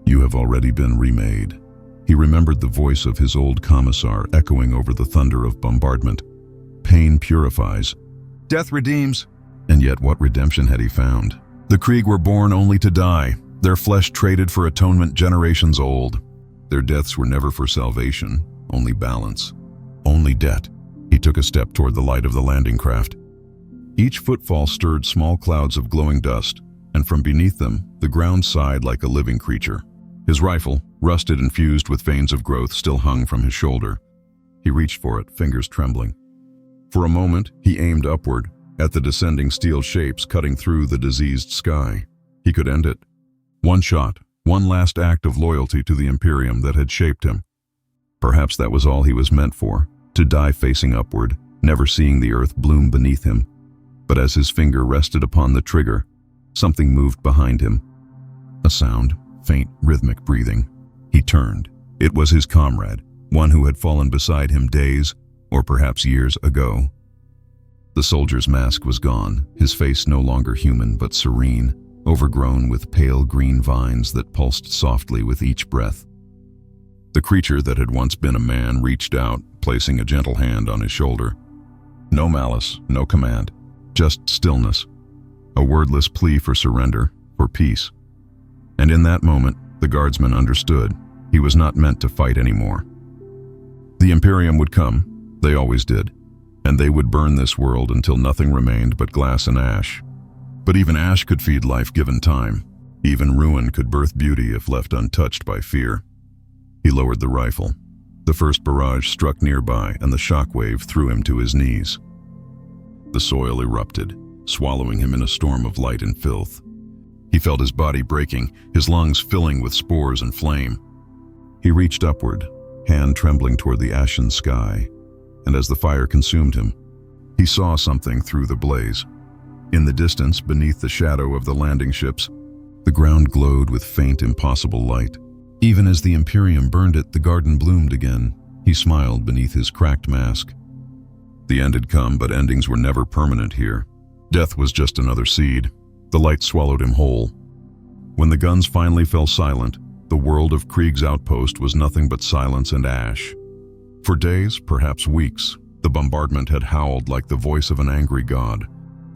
"You have already been remade." He remembered the voice of his old commissar echoing over the thunder of bombardment. Pain purifies. Death redeems. And yet what redemption had he found? The Krieg were born only to die, their flesh traded for atonement generations old. Their deaths were never for salvation, only balance, only debt. He took a step toward the light of the landing craft. Each footfall stirred small clouds of glowing dust, and from beneath them, the ground sighed like a living creature. His rifle, rusted and fused with veins of growth, still hung from his shoulder. He reached for it, fingers trembling. For a moment, he aimed upward, at the descending steel shapes cutting through the diseased sky. He could end it. One shot, one last act of loyalty to the Imperium that had shaped him. Perhaps that was all he was meant for, to die facing upward, never seeing the earth bloom beneath him. But as his finger rested upon the trigger, something moved behind him. A sound, faint, rhythmic breathing. He turned. It was his comrade, one who had fallen beside him days, or perhaps years ago. The soldier's mask was gone, his face no longer human but serene, overgrown with pale green vines that pulsed softly with each breath. The creature that had once been a man reached out, placing a gentle hand on his shoulder. No malice, no command, just stillness. A wordless plea for surrender, for peace. And in that moment, the guardsman understood. He was not meant to fight anymore. The Imperium would come, they always did, and they would burn this world until nothing remained but glass and ash. But even ash could feed life given time. Even ruin could birth beauty if left untouched by fear. He lowered the rifle. The first barrage struck nearby, and the shockwave threw him to his knees. The soil erupted, swallowing him in a storm of light and filth. He felt his body breaking, his lungs filling with spores and flame. He reached upward, hand trembling toward the ashen sky, and as the fire consumed him, he saw something through the blaze. In the distance, beneath the shadow of the landing ships, the ground glowed with faint, impossible light. Even as the Imperium burned it, the garden bloomed again. He smiled beneath his cracked mask. The end had come, but endings were never permanent here. Death was just another seed. The light swallowed him whole. When the guns finally fell silent, the world of Krieg's outpost was nothing but silence and ash. For days, perhaps weeks, the bombardment had howled like the voice of an angry god,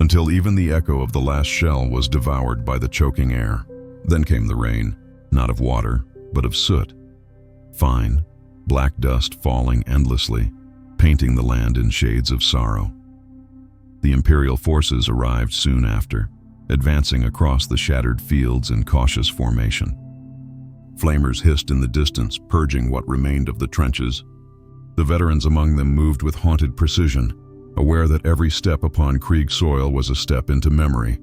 until even the echo of the last shell was devoured by the choking air. Then came the rain, not of water, but of soot. Fine, black dust falling endlessly, painting the land in shades of sorrow. The Imperial forces arrived soon after, advancing across the shattered fields in cautious formation. Flamers hissed in the distance, purging what remained of the trenches. The veterans among them moved with haunted precision, aware that every step upon Krieg soil was a step into memory.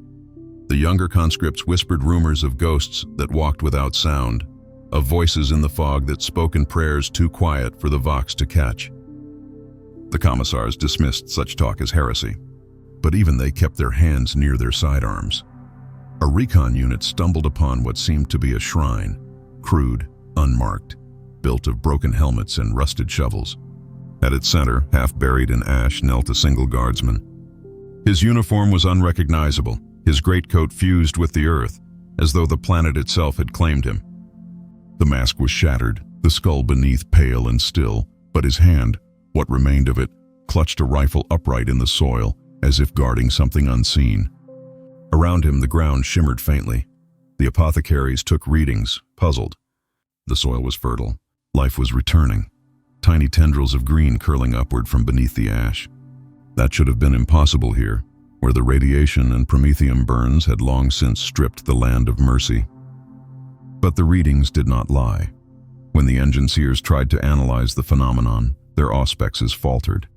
The younger conscripts whispered rumors of ghosts that walked without sound, of voices in the fog that spoke in prayers too quiet for the vox to catch. The commissars dismissed such talk as heresy, but even they kept their hands near their sidearms. A recon unit stumbled upon what seemed to be a shrine, crude, unmarked, built of broken helmets and rusted shovels. At its center, half buried in ash, knelt a single guardsman. His uniform was unrecognizable, his greatcoat fused with the earth, as though the planet itself had claimed him. The mask was shattered, the skull beneath pale and still, but his hand, what remained of it, clutched a rifle upright in the soil, as if guarding something unseen. Around him, the ground shimmered faintly. The apothecaries took readings, puzzled. The soil was fertile. Life was returning. Tiny tendrils of green curling upward from beneath the ash. That should have been impossible here, where the radiation and promethium burns had long since stripped the land of mercy. But the readings did not lie. When the engineers tried to analyze the phenomenon, their auspexes faltered.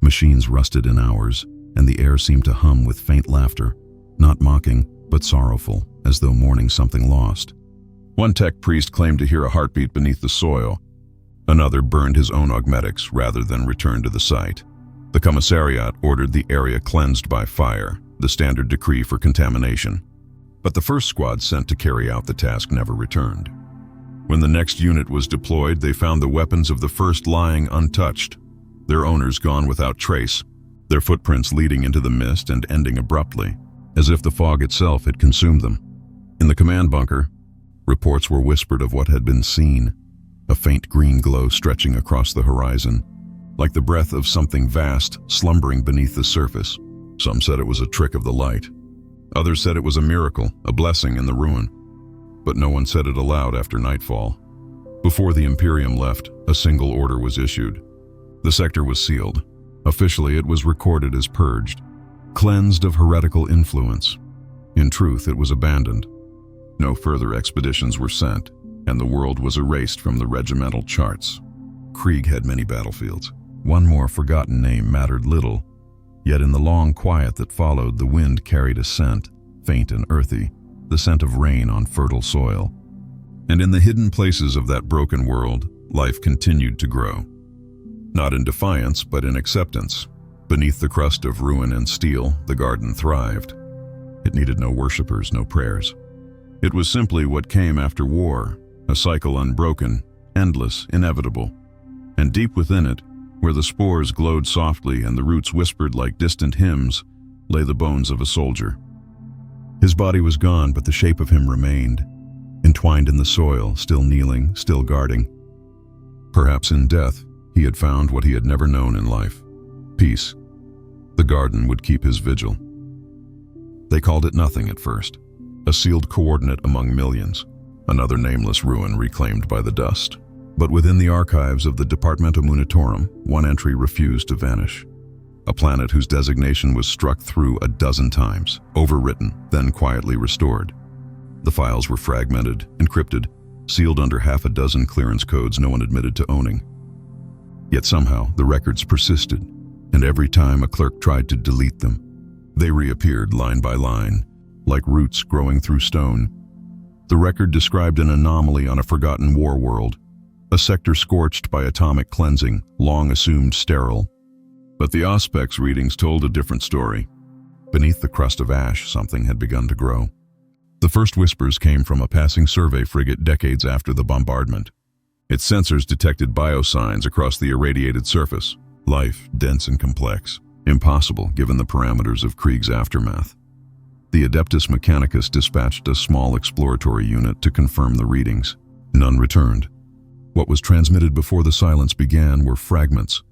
Machines rusted in hours, and the air seemed to hum with faint laughter, not mocking, but sorrowful, as though mourning something lost. One tech priest claimed to hear a heartbeat beneath the soil. Another burned his own augmetics rather than return to the site. The commissariat ordered the area cleansed by fire, the standard decree for contamination. But the first squad sent to carry out the task never returned. When the next unit was deployed, they found the weapons of the first lying untouched, their owners gone without trace, their footprints leading into the mist and ending abruptly, as if the fog itself had consumed them. In the command bunker, reports were whispered of what had been seen, a faint green glow stretching across the horizon, like the breath of something vast slumbering beneath the surface. Some said it was a trick of the light. Others said it was a miracle, a blessing in the ruin. But no one said it aloud after nightfall. Before the Imperium left, a single order was issued. The sector was sealed. Officially, it was recorded as purged, cleansed of heretical influence. In truth, it was abandoned. No further expeditions were sent, and the world was erased from the regimental charts. Krieg had many battlefields. One more forgotten name mattered little, yet in the long quiet that followed, the wind carried a scent, faint and earthy, the scent of rain on fertile soil. And in the hidden places of that broken world, life continued to grow. Not in defiance, but in acceptance. Beneath the crust of ruin and steel, the garden thrived. It needed no worshippers, no prayers. It was simply what came after war, a cycle unbroken, endless, inevitable. And deep within it, where the spores glowed softly and the roots whispered like distant hymns, lay the bones of a soldier. His body was gone, but the shape of him remained, entwined in the soil, still kneeling, still guarding. Perhaps in death, he had found what he had never known in life: peace. The garden would keep his vigil. They called it nothing at first, a sealed coordinate among millions, another nameless ruin reclaimed by the dust. But within the archives of the Departamento Munitorum, one entry refused to vanish. A planet whose designation was struck through a dozen times, overwritten, then quietly restored. The files were fragmented, encrypted, sealed under half a dozen clearance codes no one admitted to owning. Yet somehow the records persisted, and every time a clerk tried to delete them, they reappeared line by line, like roots growing through stone. The record described an anomaly on a forgotten war world, a sector scorched by atomic cleansing, long assumed sterile. But the Auspex readings told a different story. Beneath the crust of ash, something had begun to grow. The first whispers came from a passing survey frigate decades after the bombardment. Its sensors detected biosigns across the irradiated surface. Life, dense and complex. Impossible, given the parameters of Krieg's aftermath. The adeptus mechanicus dispatched a small exploratory unit to confirm the readings. None returned. What was transmitted before the silence began were fragments,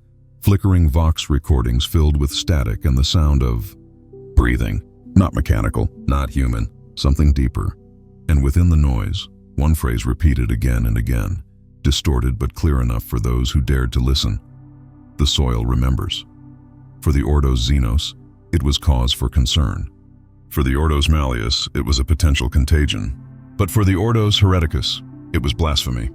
flickering Vox recordings filled with static and the sound of breathing. Not mechanical, not human, something deeper. And within the noise, one phrase repeated again and again, distorted but clear enough for those who dared to listen. The soil remembers. For the Ordos Xenos, it was cause for concern. For the Ordos Malleus, it was a potential contagion. But for the Ordos Hereticus, it was blasphemy.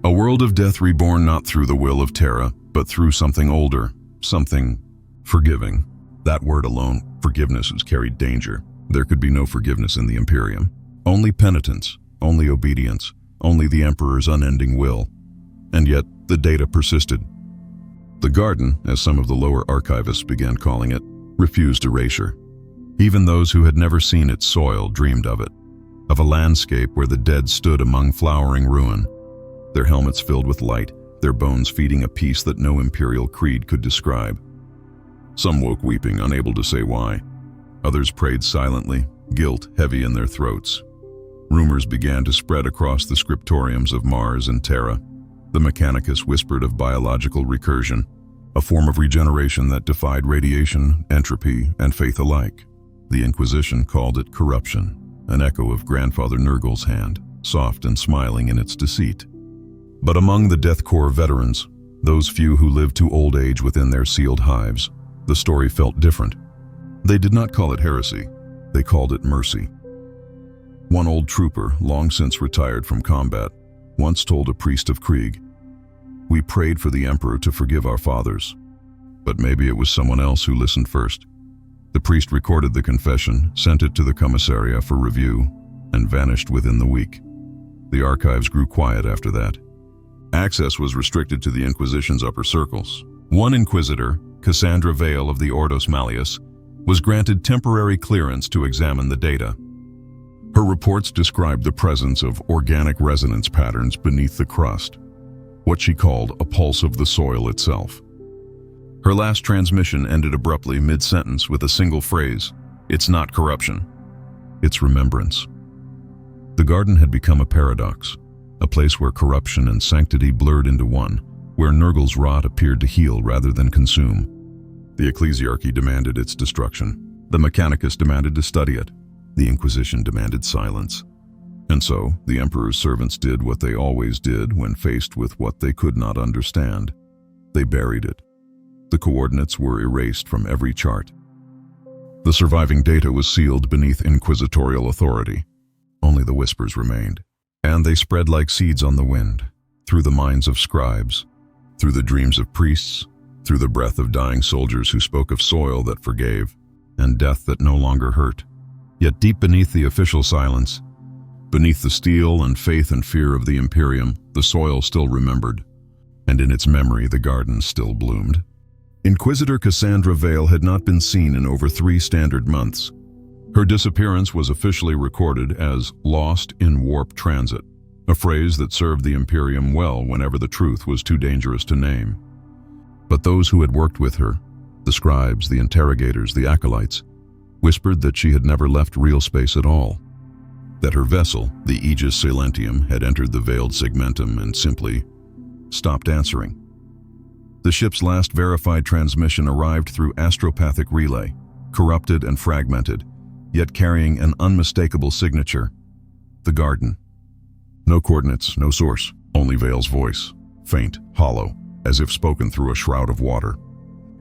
A world of death reborn not through the will of Terra, but through something older, something forgiving. That word alone, forgiveness, has carried danger. There could be no forgiveness in the Imperium. Only penitence, only obedience, only the Emperor's unending will. And yet, the data persisted. The Garden, as some of the lower archivists began calling it, refused erasure. Even those who had never seen its soil dreamed of it, of a landscape where the dead stood among flowering ruin, their helmets filled with light, their bones feeding a peace that no imperial creed could describe. Some woke weeping, unable to say why. Others prayed silently, guilt heavy in their throats. Rumors began to spread across the scriptoriums of Mars and Terra. The mechanicus whispered of biological recursion, a form of regeneration that defied radiation, entropy, and faith alike. The Inquisition called it corruption, an echo of Grandfather Nurgle's hand, soft and smiling in its deceit. But among the Death Corps veterans, those few who lived to old age within their sealed hives, the story felt different. They did not call it heresy, they called it mercy. One old trooper, long since retired from combat, once told a priest of Krieg, "We prayed for the Emperor to forgive our fathers, but maybe it was someone else who listened first." The priest recorded the confession, sent it to the commissaria for review, and vanished within the week. The archives grew quiet after that. Access was restricted to the Inquisition's upper circles. One inquisitor, Cassandra Vale of the Ordos Malleus, was granted temporary clearance to examine the data. Her reports described the presence of organic resonance patterns beneath the crust, what she called a pulse of the soil itself. Her last transmission ended abruptly mid-sentence with a single phrase: "It's not corruption, it's remembrance." The Garden had become a paradox, a place where corruption and sanctity blurred into one, where Nurgle's rot appeared to heal rather than consume. The ecclesiarchy demanded its destruction. The mechanicus demanded to study it. The Inquisition demanded silence. And so, the Emperor's servants did what they always did when faced with what they could not understand. They buried it. The coordinates were erased from every chart. The surviving data was sealed beneath inquisitorial authority. Only the whispers remained. And they spread like seeds on the wind, through the minds of scribes, through the dreams of priests, through the breath of dying soldiers who spoke of soil that forgave, and death that no longer hurt. Yet deep beneath the official silence, beneath the steel and faith and fear of the Imperium, the soil still remembered, and in its memory the garden still bloomed. Inquisitor Cassandra Vale had not been seen in over 3 standard months. Her disappearance was officially recorded as "lost in warp transit," a phrase that served the Imperium well whenever the truth was too dangerous to name. But those who had worked with her, the scribes, the interrogators, the acolytes, whispered that she had never left real space at all, that her vessel, the Aegis Silentium, had entered the veiled segmentum and simply stopped answering. The ship's last verified transmission arrived through astropathic relay, corrupted and fragmented, yet carrying an unmistakable signature: the Garden. No coordinates, no source, only Vale's voice, faint, hollow, as if spoken through a shroud of water.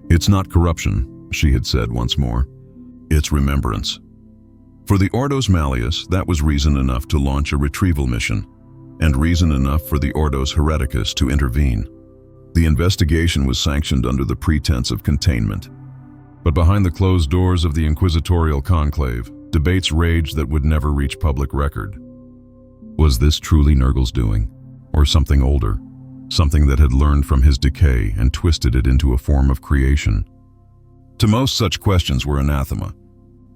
"It's not corruption," she had said once more. "It's remembrance." For the Ordos Malleus, that was reason enough to launch a retrieval mission, and reason enough for the Ordos Hereticus to intervene. The investigation was sanctioned under the pretense of containment. But behind the closed doors of the inquisitorial conclave, debates raged that would never reach public record. Was this truly Nurgle's doing, or something older, something that had learned from his decay and twisted it into a form of creation. To most, such questions were anathema.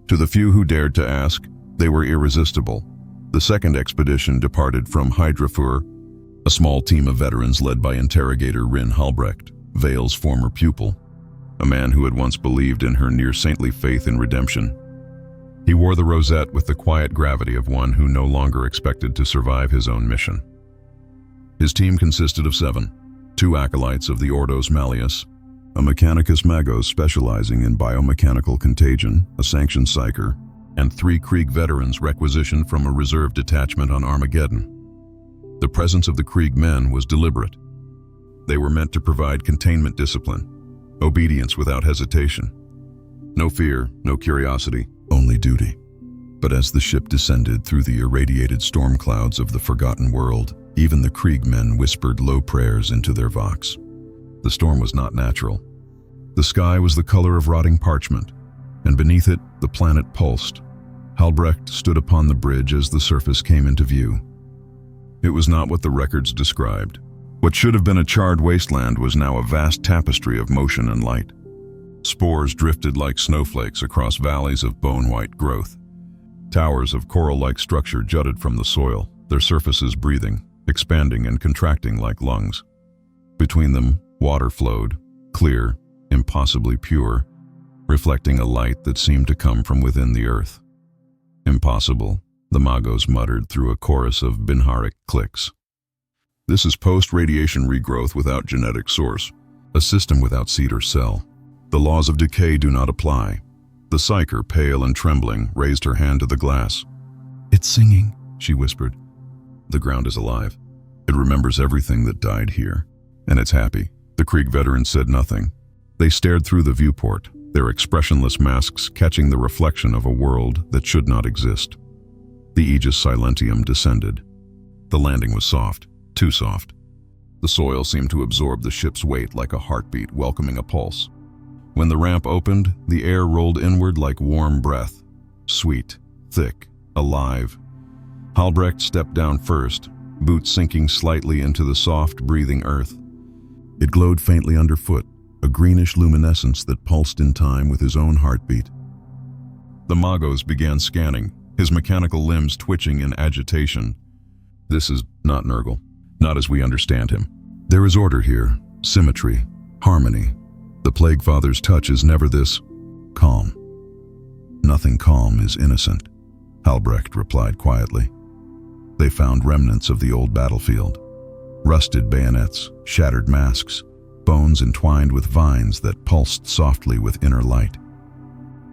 To the few who dared to ask, they were irresistible. The second expedition departed from Hydrafur, a small team of veterans led by interrogator Rin Halbrecht, Vale's former pupil, a man who had once believed in her near-saintly faith in redemption. He wore the rosette with the quiet gravity of one who no longer expected to survive his own mission. His team consisted of 7, 2 acolytes of the Ordos Malleus, a mechanicus magos specializing in biomechanical contagion, a sanctioned psyker, and 3 Krieg veterans requisitioned from a reserve detachment on Armageddon. The presence of the Krieg men was deliberate. They were meant to provide containment discipline, obedience without hesitation. No fear, no curiosity, only duty. But as the ship descended through the irradiated storm clouds of the forgotten world, even the Krieg men whispered low prayers into their vox. The storm was not natural. The sky was the color of rotting parchment, and beneath it, the planet pulsed. Halbrecht stood upon the bridge as the surface came into view. It was not what the records described. What should have been a charred wasteland was now a vast tapestry of motion and light. Spores drifted like snowflakes across valleys of bone-white growth. Towers of coral-like structure jutted from the soil, their surfaces breathing, expanding and contracting like lungs. Between them, water flowed, clear, impossibly pure, reflecting a light that seemed to come from within the earth. Impossible, the Magos muttered through a chorus of Binharic clicks. This is post-radiation regrowth without genetic source, a system without seed or cell. The laws of decay do not apply. The psyker, pale and trembling, raised her hand to the glass. "It's singing," she whispered. "The ground is alive. It remembers everything that died here. And it's happy." The Krieg veterans said nothing. They stared through the viewport, their expressionless masks catching the reflection of a world that should not exist. The Aegis Silentium descended. The landing was soft, too soft. The soil seemed to absorb the ship's weight like a heartbeat welcoming a pulse. When the ramp opened, the air rolled inward like warm breath, sweet, thick, alive. Halbrecht stepped down first, boots sinking slightly into the soft, breathing earth. It glowed faintly underfoot, a greenish luminescence that pulsed in time with his own heartbeat. The Magos began scanning, his mechanical limbs twitching in agitation. This is not Nurgle, not as we understand him. There is order here, symmetry, harmony. The Plague Father's touch is never this calm. Nothing calm is innocent, Halbrecht replied quietly. They found remnants of the old battlefield. Rusted bayonets, shattered masks, bones entwined with vines that pulsed softly with inner light.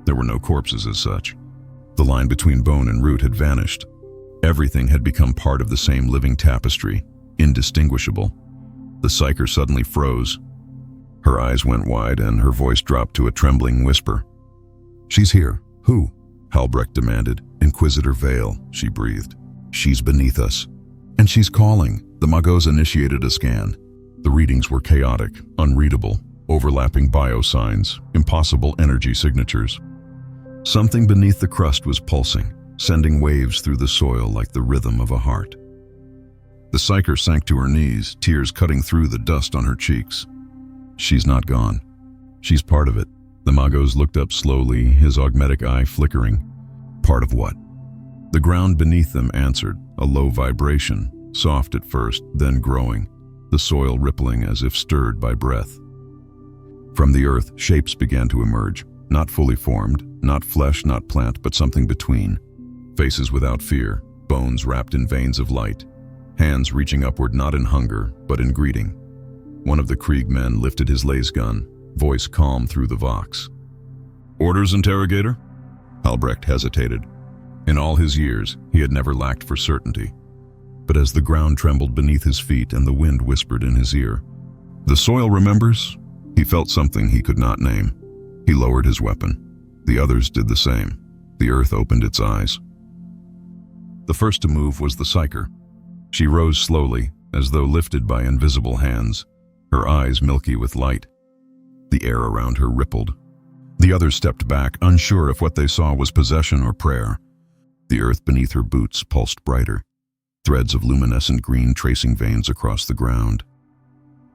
There were no corpses as such. The line between bone and root had vanished. Everything had become part of the same living tapestry, indistinguishable. The psyker suddenly froze. Her eyes went wide and her voice dropped to a trembling whisper. "She's here." "Who?" Halbrecht demanded. "Inquisitor Vale," she breathed. "She's beneath us. And she's calling." The Magos initiated a scan. The readings were chaotic, unreadable, overlapping biosigns, impossible energy signatures. Something beneath the crust was pulsing, sending waves through the soil like the rhythm of a heart. The psyker sank to her knees, tears cutting through the dust on her cheeks. She's not gone. She's part of it. The Magos looked up slowly, his augmetic eye flickering. Part of what? The ground beneath them answered, a low vibration, soft at first, then growing, the soil rippling as if stirred by breath. From the earth, shapes began to emerge, not fully formed, not flesh, not plant, but something between. Faces without fear, bones wrapped in veins of light, hands reaching upward not in hunger, but in greeting. One of the Krieg men lifted his lasgun, voice calm through the vox. "Orders, interrogator?" Halbrecht hesitated. In all his years, he had never lacked for certainty. But as the ground trembled beneath his feet and the wind whispered in his ear, "The soil remembers," he felt something he could not name. He lowered his weapon. The others did the same. The earth opened its eyes. The first to move was the psyker. She rose slowly, as though lifted by invisible hands, her eyes milky with light. The air around her rippled. The others stepped back, unsure if what they saw was possession or prayer. The earth beneath her boots pulsed brighter, threads of luminescent green tracing veins across the ground.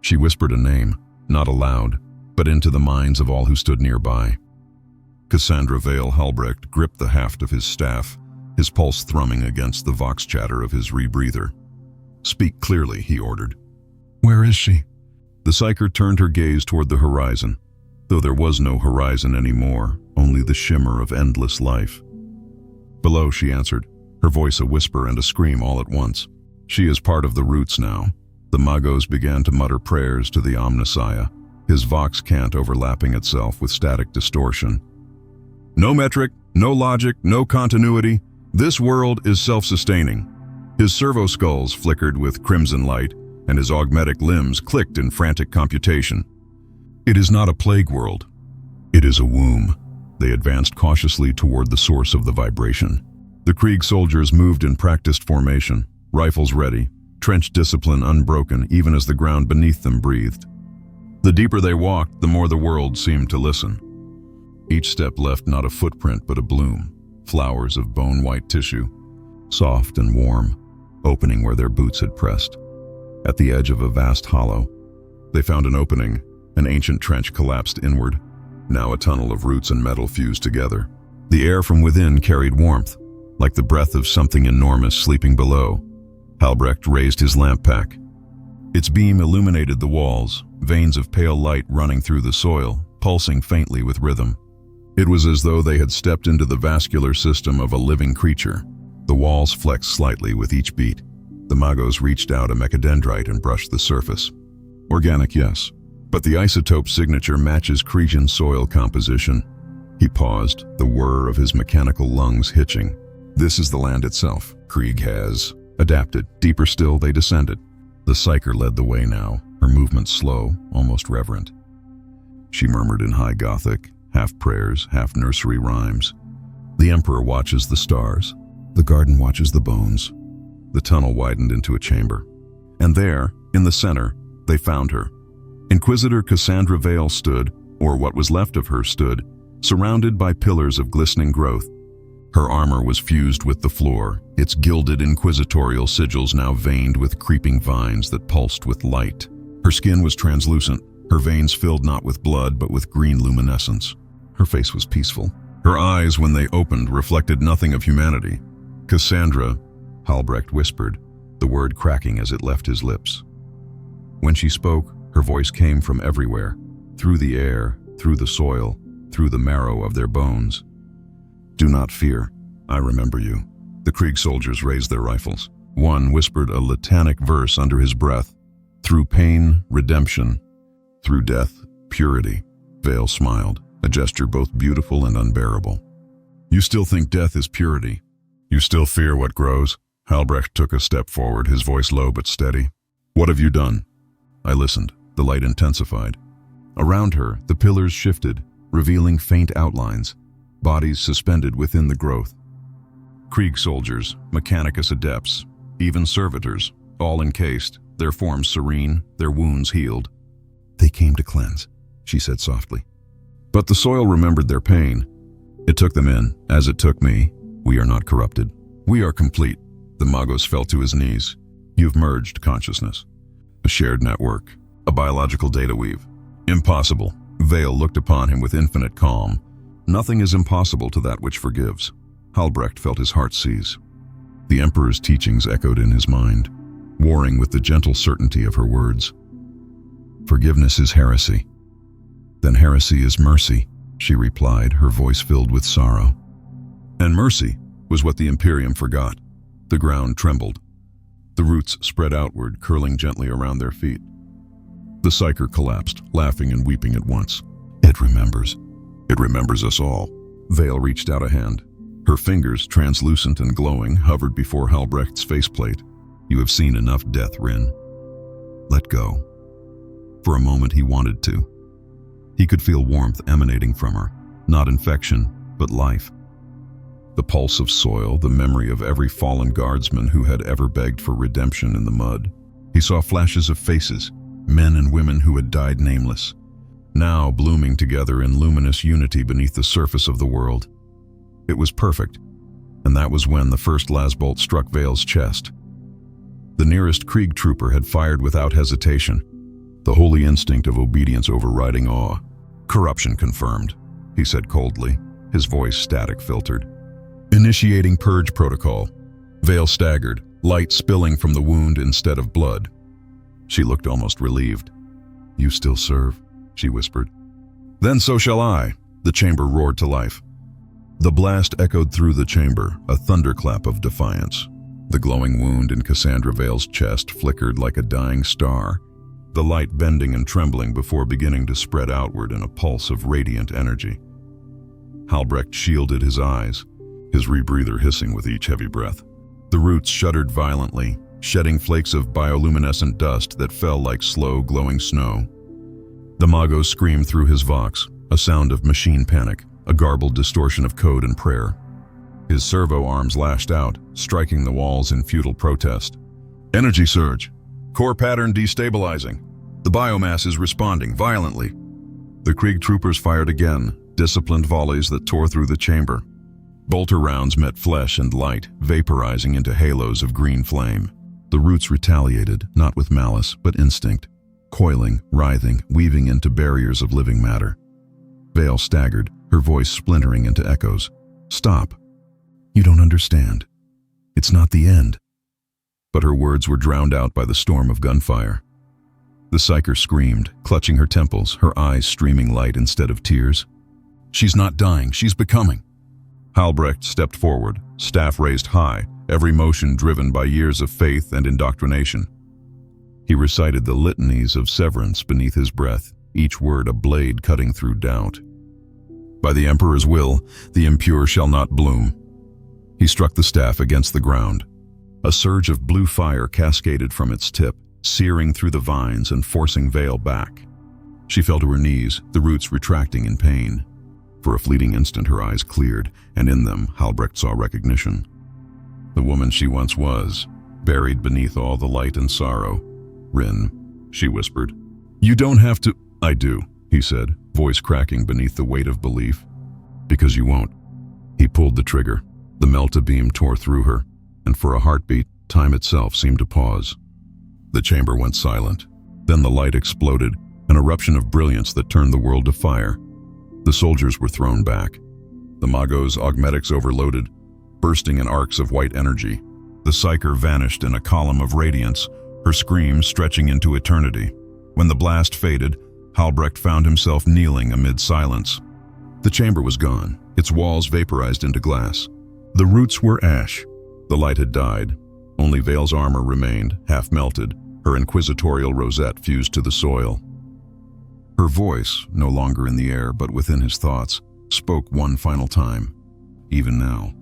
She whispered a name, not aloud, but into the minds of all who stood nearby. Cassandra Vale Halbrecht gripped the haft of his staff, his pulse thrumming against the vox chatter of his rebreather. "Speak clearly," he ordered. "Where is she?" The psyker turned her gaze toward the horizon, though there was no horizon anymore, only the shimmer of endless life. "Below," she answered, her voice a whisper and a scream all at once. "She is part of the roots now." The Magos began to mutter prayers to the Omnissiah, his vox cant overlapping itself with static distortion. "No metric, no logic, no continuity. This world is self-sustaining." His servo-skulls flickered with crimson light, and his augmetic limbs clicked in frantic computation. "It is not a plague world. It is a womb." They advanced cautiously toward the source of the vibration. The Krieg soldiers moved in practiced formation, rifles ready, trench discipline unbroken even as the ground beneath them breathed. The deeper they walked, the more the world seemed to listen. Each step left not a footprint but a bloom, flowers of bone-white tissue, soft and warm, opening where their boots had pressed. At the edge of a vast hollow, they found an opening. An ancient trench collapsed inward, now a tunnel of roots and metal fused together. The air from within carried warmth, like the breath of something enormous sleeping below. Halbrecht raised his lamp pack. Its beam illuminated the walls, veins of pale light running through the soil, pulsing faintly with rhythm. It was as though they had stepped into the vascular system of a living creature. The walls flexed slightly with each beat. The Magos reached out a mechadendrite and brushed the surface. Organic, yes, but the isotope signature matches Kriegian soil composition. He paused, the whir of his mechanical lungs hitching. This is the land itself. Krieg has adapted. Deeper still, they descended. The psyker led the way now, her movements slow, almost reverent. She murmured in high Gothic, half prayers, half nursery rhymes. The Emperor watches the stars. The garden watches the bones. The tunnel widened into a chamber. And there, in the center, they found her. Inquisitor Cassandra Vale stood, or what was left of her stood, surrounded by pillars of glistening growth. Her armor was fused with the floor, its gilded inquisitorial sigils now veined with creeping vines that pulsed with light. Her skin was translucent, her veins filled not with blood but with green luminescence. Her face was peaceful. Her eyes, when they opened, reflected nothing of humanity. "Cassandra," Halbrecht whispered, the word cracking as it left his lips. When she spoke, her voice came from everywhere, through the air, through the soil, through the marrow of their bones. "Do not fear. I remember you." The Krieg soldiers raised their rifles. One whispered a litanic verse under his breath. "Through pain, redemption. Through death, purity." Vale smiled, a gesture both beautiful and unbearable. "You still think death is purity? You still fear what grows?" Halbrecht took a step forward, his voice low but steady. "What have you done?" I listened. The light intensified. Around her, the pillars shifted, revealing faint outlines, bodies suspended within the growth. Krieg soldiers, mechanicus adepts, even servitors, all encased, their forms serene, their wounds healed. "They came to cleanse," she said softly. But the soil remembered their pain. It took them in, as it took me. We are not corrupted. We are complete. The Magos fell to his knees. You've merged consciousness. A shared network. A biological data weave. Impossible. Vale looked upon him with infinite calm. Nothing is impossible to that which forgives. Halbrecht felt his heart seize. The Emperor's teachings echoed in his mind, warring with the gentle certainty of her words. Forgiveness is heresy. Then heresy is mercy, she replied, her voice filled with sorrow. And mercy was what the Imperium forgot. The ground trembled. The roots spread outward, curling gently around their feet. The psyker collapsed, laughing and weeping at once. It remembers. It remembers us all. Vale reached out a hand. Her fingers, translucent and glowing, hovered before Halbrecht's faceplate. You have seen enough death, Rin. Let go. For a moment he wanted to. He could feel warmth emanating from her, not infection, but life. The pulse of soil, the memory of every fallen guardsman who had ever begged for redemption in the mud. He saw flashes of faces, men and women who had died nameless, now blooming together in luminous unity beneath the surface of the world. It was perfect, and that was when the first lasbolt struck Vale's chest. The nearest Krieg trooper had fired without hesitation. the holy instinct of obedience overriding awe. "Corruption confirmed," he said coldly, his voice static-filtered. "Initiating purge protocol." Vale staggered, light spilling from the wound instead of blood. She looked almost relieved. "You still serve," she whispered. "Then so shall I," the chamber roared to life. The blast echoed through the chamber, a thunderclap of defiance. The glowing wound in Cassandra Vale's chest flickered like a dying star, the light bending and trembling before beginning to spread outward in a pulse of radiant energy. Halbrecht shielded his eyes, his rebreather hissing with each heavy breath. The roots shuddered violently, shedding flakes of bioluminescent dust that fell like slow, glowing snow. The Mago screamed through his vox, a sound of machine panic, a garbled distortion of code and prayer. His servo arms lashed out, striking the walls in futile protest. "Energy surge. Core pattern destabilizing. The biomass is responding violently." The Krieg troopers fired again, disciplined volleys that tore through the chamber. Bolter rounds met flesh and light, vaporizing into halos of green flame. The roots retaliated, not with malice, but instinct, coiling, writhing, weaving into barriers of living matter. Vale staggered, her voice splintering into echoes. "Stop. You don't understand. It's not the end." But her words were drowned out by the storm of gunfire. The psyker screamed, clutching her temples, her eyes streaming light instead of tears. "She's not dying, she's becoming." Halbrecht stepped forward, staff raised high, every motion driven by years of faith and indoctrination. He recited the litanies of severance beneath his breath, each word a blade cutting through doubt. "By the Emperor's will, the impure shall not bloom." He struck the staff against the ground. A surge of blue fire cascaded from its tip, searing through the vines and forcing Vale back. She fell to her knees, the roots retracting in pain. For a fleeting instant her eyes cleared, and in them Halbrecht saw recognition. The woman she once was, buried beneath all the light and sorrow. "Rin," she whispered. "You don't have to—" "I do," he said, voice cracking beneath the weight of belief. "Because you won't." He pulled the trigger. The Melta beam tore through her, and for a heartbeat, time itself seemed to pause. The chamber went silent. Then the light exploded, an eruption of brilliance that turned the world to fire. The soldiers were thrown back. The Magos' augmetics overloaded, bursting in arcs of white energy. The psyker vanished in a column of radiance, her scream stretching into eternity. When the blast faded, Halbrecht found himself kneeling amid silence. The chamber was gone, its walls vaporized into glass. The roots were ash. The light had died. Only Vale's armor remained, half melted, her inquisitorial rosette fused to the soil. Her voice, no longer in the air but within his thoughts, spoke one final time. Even now.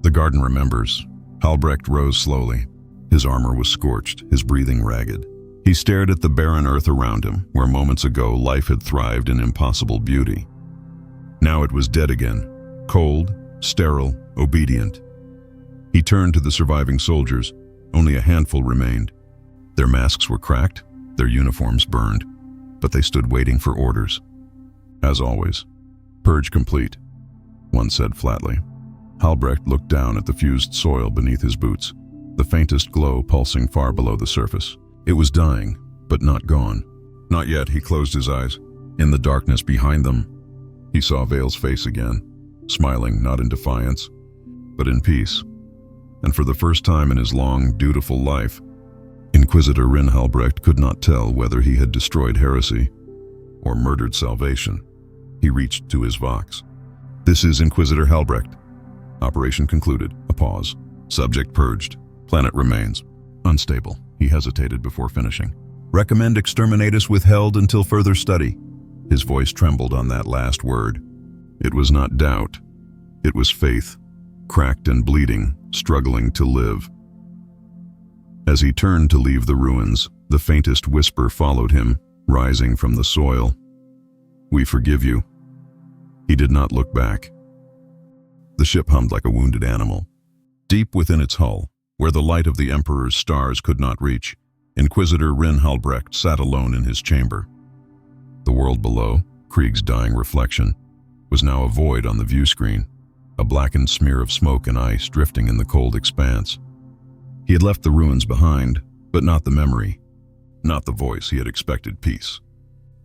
The garden remembers. Halbrecht rose slowly. His armor was scorched, his breathing ragged. He stared at the barren earth around him, where moments ago life had thrived in impossible beauty. Now it was dead again, cold, sterile, obedient. He turned to the surviving soldiers. Only a handful remained. Their masks were cracked, their uniforms burned, but they stood waiting for orders. As always, "Purge complete," one said flatly. Halbrecht looked down at the fused soil beneath his boots, the faintest glow pulsing far below the surface. It was dying, but not gone. Not yet. He closed his eyes. In the darkness behind them, he saw Vale's face again, smiling not in defiance, but in peace. And for the first time in his long, dutiful life, Inquisitor Rin Halbrecht could not tell whether he had destroyed heresy or murdered salvation. He reached to his vox. "This is Inquisitor Halbrecht. Operation concluded." A pause. "Subject purged. Planet remains unstable." He hesitated before finishing. "Recommend exterminatus withheld until further study." His voice trembled on that last word. It was not doubt. It was faith, cracked and bleeding, struggling to live. As he turned to leave the ruins, the faintest whisper followed him, rising from the soil. "We forgive you." He did not look back. The ship hummed like a wounded animal. Deep within its hull, where the light of the Emperor's stars could not reach, Inquisitor Rin Halbrecht sat alone in his chamber. The world below, Krieg's dying reflection, was now a void on the view screen, a blackened smear of smoke and ice drifting in the cold expanse. He had left the ruins behind, but not the memory. not the voice he had expected peace.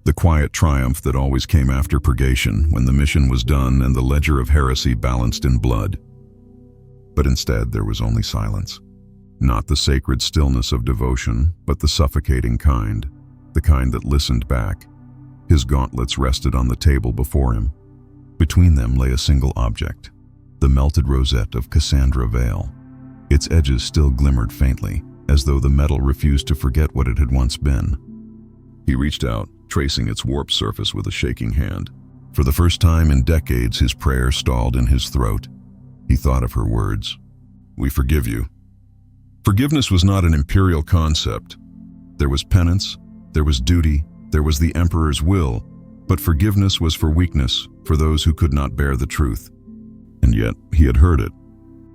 The quiet triumph that always came after purgation when the mission was done and the ledger of heresy balanced in blood. But instead there was only silence. Not the sacred stillness of devotion, but the suffocating kind, the kind that listened back. His gauntlets rested on the table before him. Between them lay a single object, the melted rosette of Cassandra Vale. Its edges still glimmered faintly, as though the metal refused to forget what it had once been. He reached out, tracing its warped surface with a shaking hand. For the first time in decades, his prayer stalled in his throat. He thought of her words. "We forgive you." Forgiveness was not an imperial concept. There was penance, there was duty, there was the emperor's will, but forgiveness was for weakness, for those who could not bear the truth. And yet, he had heard it.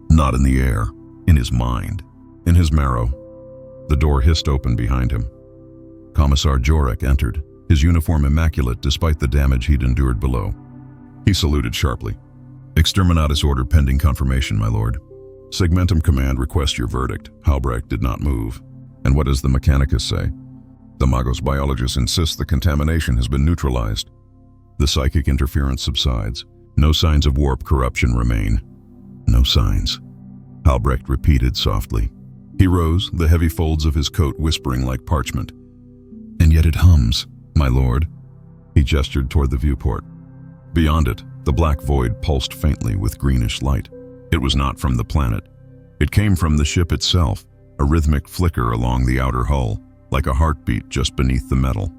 Not in the air, in his mind, in his marrow. The door hissed open behind him. Commissar Jorek entered, his uniform immaculate despite the damage he'd endured below. He saluted sharply. "Exterminatus order pending confirmation, my lord." "Segmentum command request your verdict." Halbrecht did not move. "And what does the mechanicus say?" "The Magos biologist insists the contamination has been neutralized." The psychic interference subsides. No signs of warp corruption remain. "No signs," Halbrecht repeated softly. He rose, the heavy folds of his coat whispering like parchment. "And yet it hums, my lord." He gestured toward the viewport. Beyond it, the black void pulsed faintly with greenish light. It was not from the planet. It came from the ship itself, a rhythmic flicker along the outer hull, like a heartbeat just beneath the metal.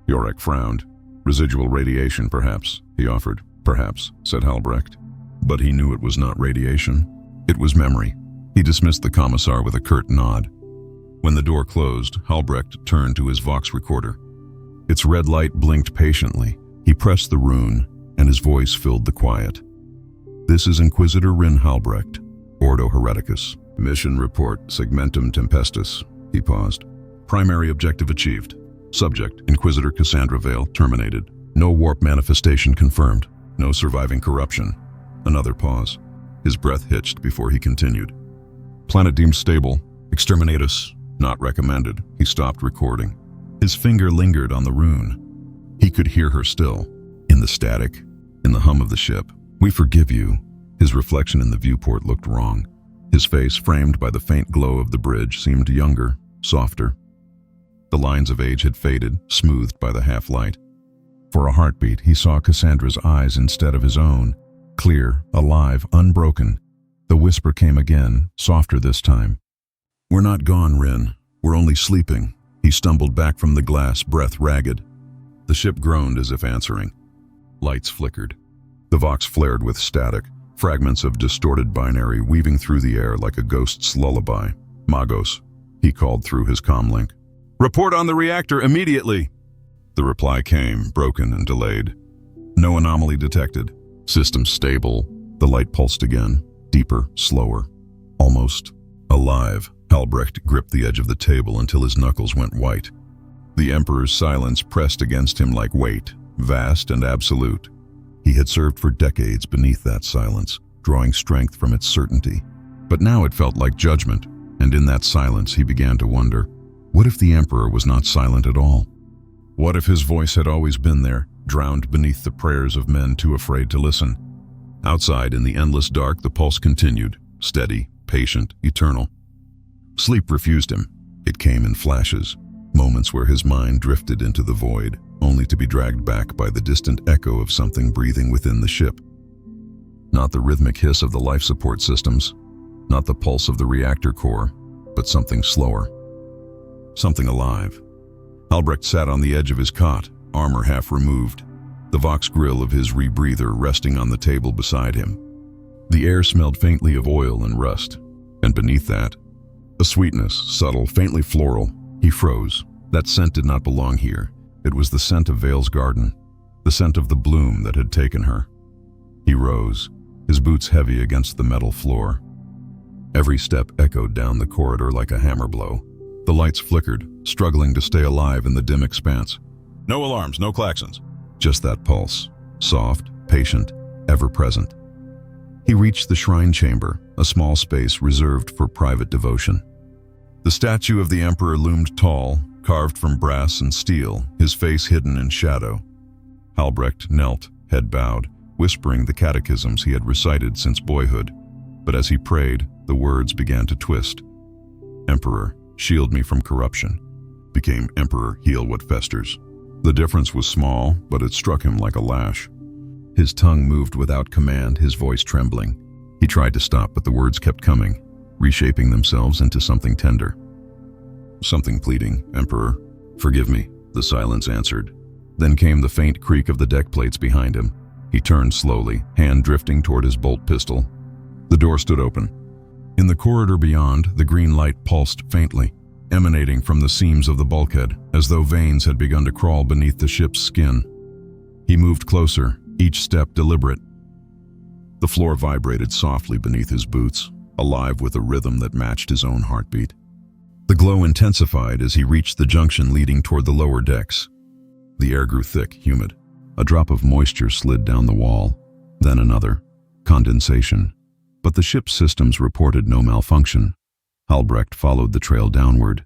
Jorek frowned. "Residual radiation, perhaps," he offered. "Perhaps," said Halbrecht. But he knew it was not radiation. It was memory. He dismissed the commissar with a curt nod. When the door closed, Halbrecht turned to his Vox recorder. Its red light blinked patiently. He pressed the rune, and his voice filled the quiet. "This is Inquisitor Rin Halbrecht, Ordo Hereticus. Mission report, Segmentum Tempestus." He paused. "Primary objective achieved. Subject, Inquisitor Cassandra Vale, terminated. No warp manifestation confirmed. No surviving corruption." Another pause. His breath hitched before he continued. "Planet deemed stable. Exterminatus, not recommended." He stopped recording. His finger lingered on the rune. He could hear her still, in the static, in the hum of the ship. "We forgive you." His reflection in the viewport looked wrong. His face, framed by the faint glow of the bridge, seemed younger, softer. The lines of age had faded, smoothed by the half-light. For a heartbeat, he saw Cassandra's eyes instead of his own, clear, alive, unbroken. The whisper came again, softer this time. "We're not gone, Rin. We're only sleeping." He stumbled back from the glass, breath ragged. The ship groaned as if answering. Lights flickered. The Vox flared with static, fragments of distorted binary weaving through the air like a ghost's lullaby. "Magos," he called through his comlink. "Report on the reactor immediately!" The reply came, broken and delayed. "No anomaly detected. System stable." The light pulsed again, deeper, slower, almost alive. Halbrecht gripped the edge of the table until his knuckles went white. The Emperor's silence pressed against him like weight, vast and absolute. He had served for decades beneath that silence, drawing strength from its certainty. But now it felt like judgment, and in that silence he began to wonder, what if the Emperor was not silent at all? What if his voice had always been there, drowned beneath the prayers of men too afraid to listen? Outside, in the endless dark, the pulse continued, steady, patient, eternal. Sleep refused him. It came in flashes, moments where his mind drifted into the void, only to be dragged back by the distant echo of something breathing within the ship. Not the rhythmic hiss of the life support systems, not the pulse of the reactor core, but something slower. Something alive. Halbrecht sat on the edge of his cot, armor half removed, the Vox grill of his rebreather resting on the table beside him. The air smelled faintly of oil and rust, and beneath that, a sweetness, subtle, faintly floral. He froze. That scent did not belong here. It was the scent of Vale's garden, the scent of the bloom that had taken her. He rose, his boots heavy against the metal floor. Every step echoed down the corridor like a hammer blow. The lights flickered, struggling to stay alive in the dim expanse. No alarms, no klaxons. Just that pulse, soft, patient, ever-present. He reached the shrine chamber, a small space reserved for private devotion. The statue of the Emperor loomed tall, carved from brass and steel, his face hidden in shadow. Albrecht knelt, head bowed, whispering the catechisms he had recited since boyhood. But as he prayed, the words began to twist. Emperor, shield me from corruption, became Emperor, heal what festers. The difference was small, but it struck him like a lash. His tongue moved without command, his voice trembling. He tried to stop, but the words kept coming, reshaping themselves into something tender. Something pleading, Emperor, forgive me, the silence answered. Then came the faint creak of the deck plates behind him. He turned slowly, hand drifting toward his bolt pistol. The door stood open. In the corridor beyond, the green light pulsed faintly, emanating from the seams of the bulkhead, as though veins had begun to crawl beneath the ship's skin. He moved closer, each step deliberate. The floor vibrated softly beneath his boots, alive with a rhythm that matched his own heartbeat. The glow intensified as he reached the junction leading toward the lower decks. The air grew thick, humid. A drop of moisture slid down the wall, then another. Condensation. But the ship's systems reported no malfunction. Albrecht followed the trail downward,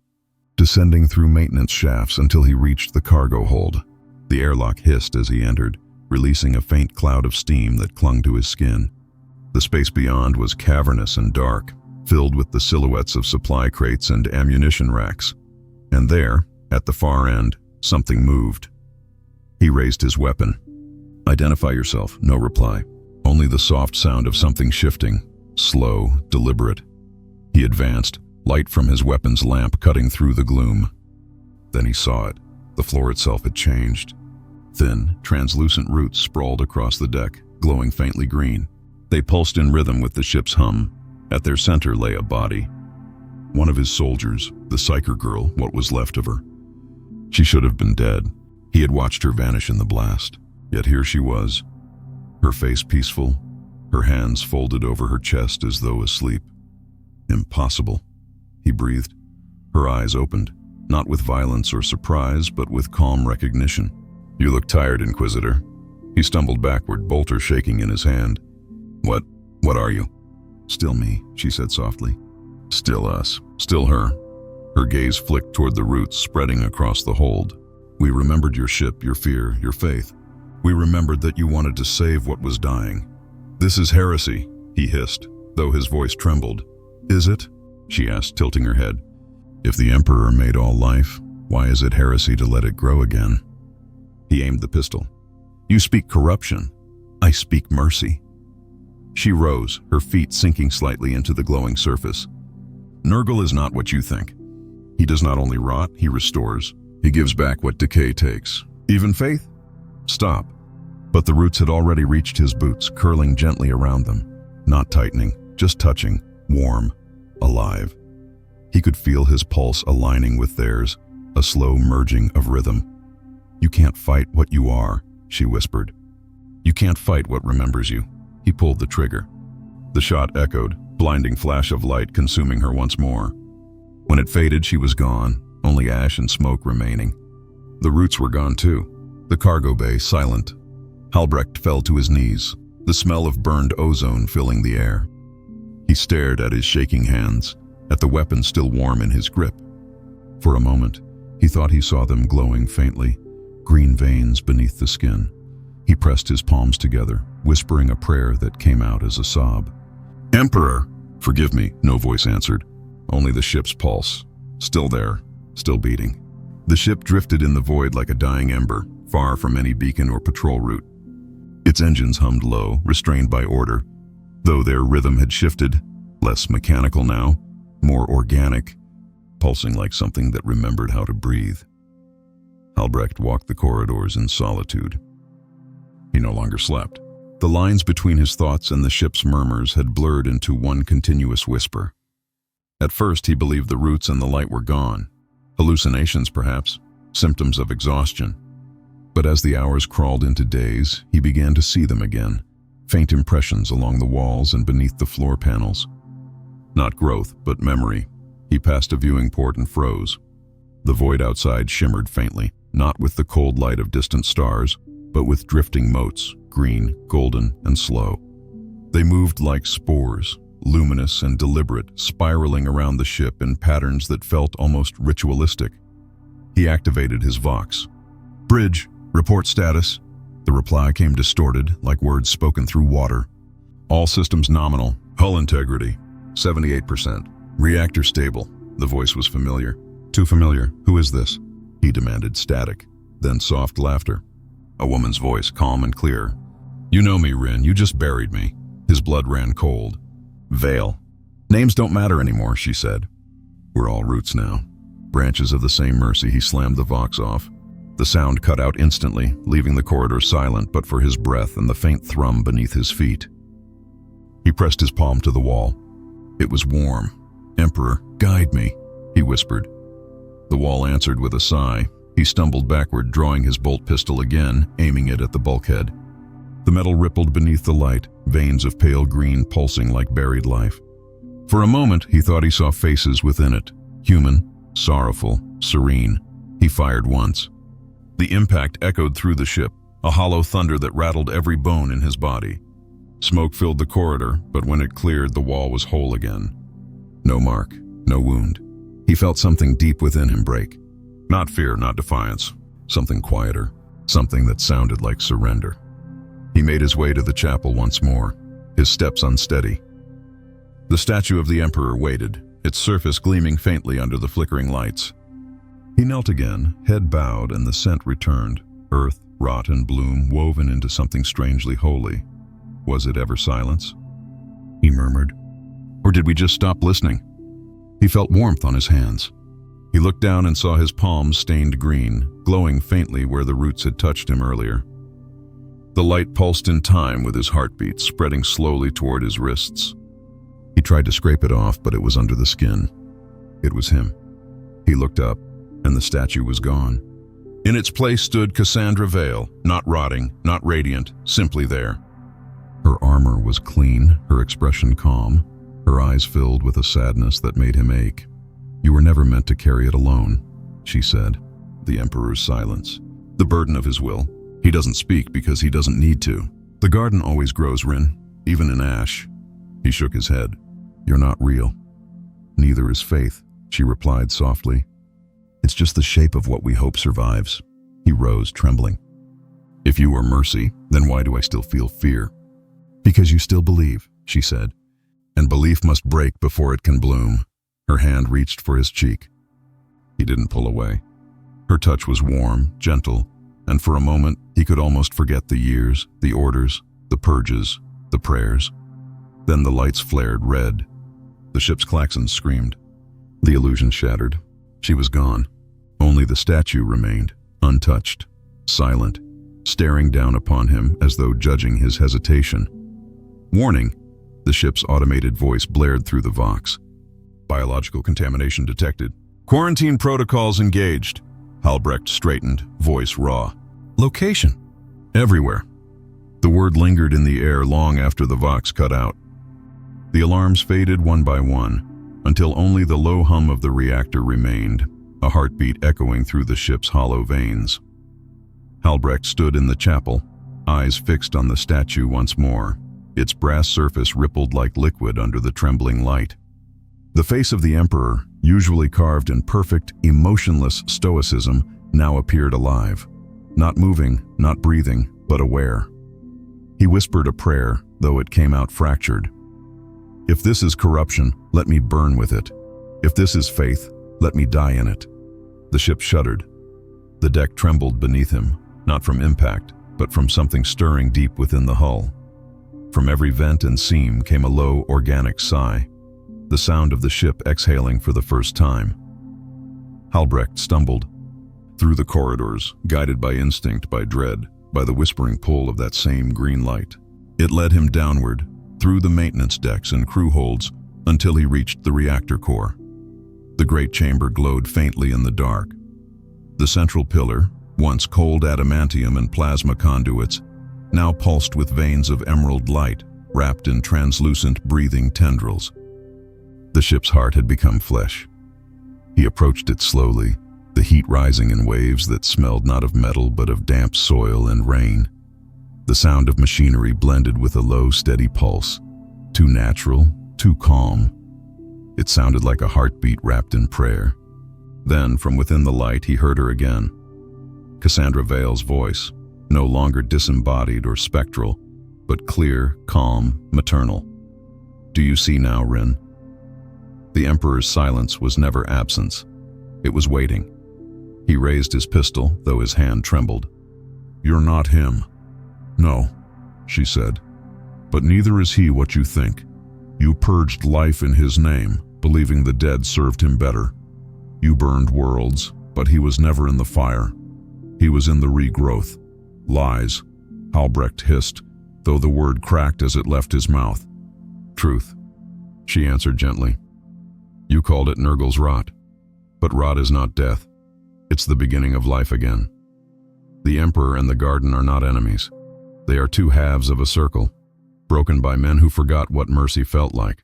descending through maintenance shafts until he reached the cargo hold. The airlock hissed as he entered, releasing a faint cloud of steam that clung to his skin. The space beyond was cavernous and dark, filled with the silhouettes of supply crates and ammunition racks. And there, at the far end, something moved. He raised his weapon. Identify yourself, no reply. Only the soft sound of something shifting, slow, deliberate. He advanced, light from his weapon's lamp cutting through the gloom. Then he saw it. The floor itself had changed. Thin, translucent roots sprawled across the deck, glowing faintly green. They pulsed in rhythm with the ship's hum. At their center lay a body. One of his soldiers, the psyker girl, what was left of her. She should have been dead. He had watched her vanish in the blast. Yet here she was, her face peaceful, her hands folded over her chest as though asleep. Impossible, he breathed. Her eyes opened, not with violence or surprise, but with calm recognition. You look tired, Inquisitor. He stumbled backward, bolter shaking in his hand. What are you? Still me, she said softly. Still us, still her. Her gaze flicked toward the roots spreading across the hold. We remembered your ship, your fear, your faith. We remembered that you wanted to save what was dying. This is heresy, he hissed, though his voice trembled. Is it? She asked, tilting her head. If the Emperor made all life, why is it heresy to let it grow again? He aimed the pistol. You speak corruption. I speak mercy. She rose, her feet sinking slightly into the glowing surface. Nurgle is not what you think. He does not only rot, he restores. He gives back what decay takes. Even faith? Stop. But the roots had already reached his boots, curling gently around them. Not tightening, just touching, warm, alive. He could feel his pulse aligning with theirs, a slow merging of rhythm. You can't fight what you are, she whispered. You can't fight what remembers you. He pulled the trigger. The shot echoed, blinding flash of light consuming her once more. When it faded, she was gone, only ash and smoke remaining. The roots were gone too. The cargo bay silent. Albrecht fell to his knees, the smell of burned ozone filling the air. He stared at his shaking hands, at the weapon still warm in his grip. For a moment, he thought he saw them glowing faintly, green veins beneath the skin. He pressed his palms together, whispering a prayer that came out as a sob. Emperor! Forgive me, no voice answered. Only the ship's pulse. Still there, still beating. The ship drifted in the void like a dying ember, far from any beacon or patrol route. Its engines hummed low, restrained by order, though their rhythm had shifted, less mechanical now, more organic, pulsing like something that remembered how to breathe. Albrecht walked the corridors in solitude. He no longer slept. The lines between his thoughts and the ship's murmurs had blurred into one continuous whisper. At first, he believed the roots and the light were gone. Hallucinations, perhaps, symptoms of exhaustion. But as the hours crawled into days, he began to see them again, faint impressions along the walls and beneath the floor panels. Not growth, but memory. He passed a viewing port and froze. The void outside shimmered faintly, not with the cold light of distant stars, but with drifting motes, green, golden, and slow. They moved like spores, luminous and deliberate, spiraling around the ship in patterns that felt almost ritualistic. He activated his vox. "Bridge, report status." The reply came distorted, like words spoken through water. "All systems nominal. Hull integrity, 78%. Reactor stable." The voice was familiar. "Too familiar. Who is this?" He demanded, static. Then soft laughter. A woman's voice, calm and clear. "You know me, Rin. You just buried me." His blood ran cold. "Vale. Names don't matter anymore," she said. "We're all roots now. Branches of the same mercy." He slammed the vox off. The sound cut out instantly, leaving the corridor silent but for his breath and the faint thrum beneath his feet. He pressed his palm to the wall. It was warm. "Emperor, guide me," he whispered. The wall answered with a sigh. He stumbled backward, drawing his bolt pistol again, aiming it at the bulkhead. The metal rippled beneath the light, veins of pale green pulsing like buried life. For a moment, he thought he saw faces within it, human, sorrowful, serene. He fired once. The impact echoed through the ship, a hollow thunder that rattled every bone in his body. Smoke filled the corridor, but when it cleared, the wall was whole again. No mark, no wound. He felt something deep within him break. Not fear, not defiance. Something quieter, something that sounded like surrender. He made his way to the chapel once more, his steps unsteady. The statue of the Emperor waited, its surface gleaming faintly under the flickering lights. He knelt again, head bowed, and the scent returned, earth, rot, and bloom woven into something strangely holy. Was it ever silence? He murmured. Or did we just stop listening? He felt warmth on his hands. He looked down and saw his palms stained green, glowing faintly where the roots had touched him earlier. The light pulsed in time with his heartbeat, spreading slowly toward his wrists. He tried to scrape it off, but it was under the skin. It was him. He looked up, and the statue was gone. In its place stood Cassandra Vale, not rotting, not radiant, simply there. Her armor was clean, her expression calm, her eyes filled with a sadness that made him ache. "You were never meant to carry it alone," she said. The Emperor's silence. The burden of his will. He doesn't speak because he doesn't need to. The garden always grows, Rin, even in ash. He shook his head. "You're not real." "Neither is faith," she replied softly. "It's just the shape of what we hope survives." He rose, trembling. "If you are mercy, then why do I still feel fear?" "Because you still believe," she said. "And belief must break before it can bloom." Her hand reached for his cheek. He didn't pull away. Her touch was warm, gentle, and for a moment he could almost forget the years, the orders, the purges, the prayers. Then the lights flared red. The ship's klaxons screamed. The illusion shattered. She was gone. Only the statue remained, untouched, silent, staring down upon him as though judging his hesitation. "Warning!" The ship's automated voice blared through the vox. "Biological contamination detected. Quarantine protocols engaged." Halbrecht straightened, voice raw. "Location?" "Everywhere." The word lingered in the air long after the vox cut out. The alarms faded one by one, until only the low hum of the reactor remained, a heartbeat echoing through the ship's hollow veins. Halbrecht stood in the chapel, eyes fixed on the statue once more. Its brass surface rippled like liquid under the trembling light. The face of the Emperor, usually carved in perfect, emotionless stoicism, now appeared alive. Not moving, not breathing, but aware. He whispered a prayer, though it came out fractured. "If this is corruption, let me burn with it. If this is faith, let me die in it." The ship shuddered. The deck trembled beneath him, not from impact, but from something stirring deep within the hull. From every vent and seam came a low, organic sigh, the sound of the ship exhaling for the first time. Halbrecht stumbled. Through the corridors, guided by instinct, by dread, by the whispering pull of that same green light. It led him downward, through the maintenance decks and crew holds, until he reached the reactor core. The great chamber glowed faintly in the dark. The central pillar, once cold adamantium and plasma conduits, now pulsed with veins of emerald light, wrapped in translucent breathing tendrils. The ship's heart had become flesh. He approached it slowly, the heat rising in waves that smelled not of metal but of damp soil and rain. The sound of machinery blended with a low, steady pulse, too natural, too calm. It sounded like a heartbeat wrapped in prayer. Then, from within the light, he heard her again. Cassandra Vale's voice, no longer disembodied or spectral, but clear, calm, maternal. "Do you see now, Rin?" The Emperor's silence was never absence. It was waiting. He raised his pistol, though his hand trembled. "You're not him." "No," she said. "But neither is he what you think. You purged life in his name, believing the dead served him better. You burned worlds, but he was never in the fire. He was in the regrowth. Lies," Halbrecht hissed, though the word cracked as it left his mouth. "Truth," she answered gently. "You called it Nurgle's rot. But rot is not death. It's the beginning of life again. The Emperor and the garden are not enemies. They are two halves of a circle, broken by men who forgot what mercy felt like."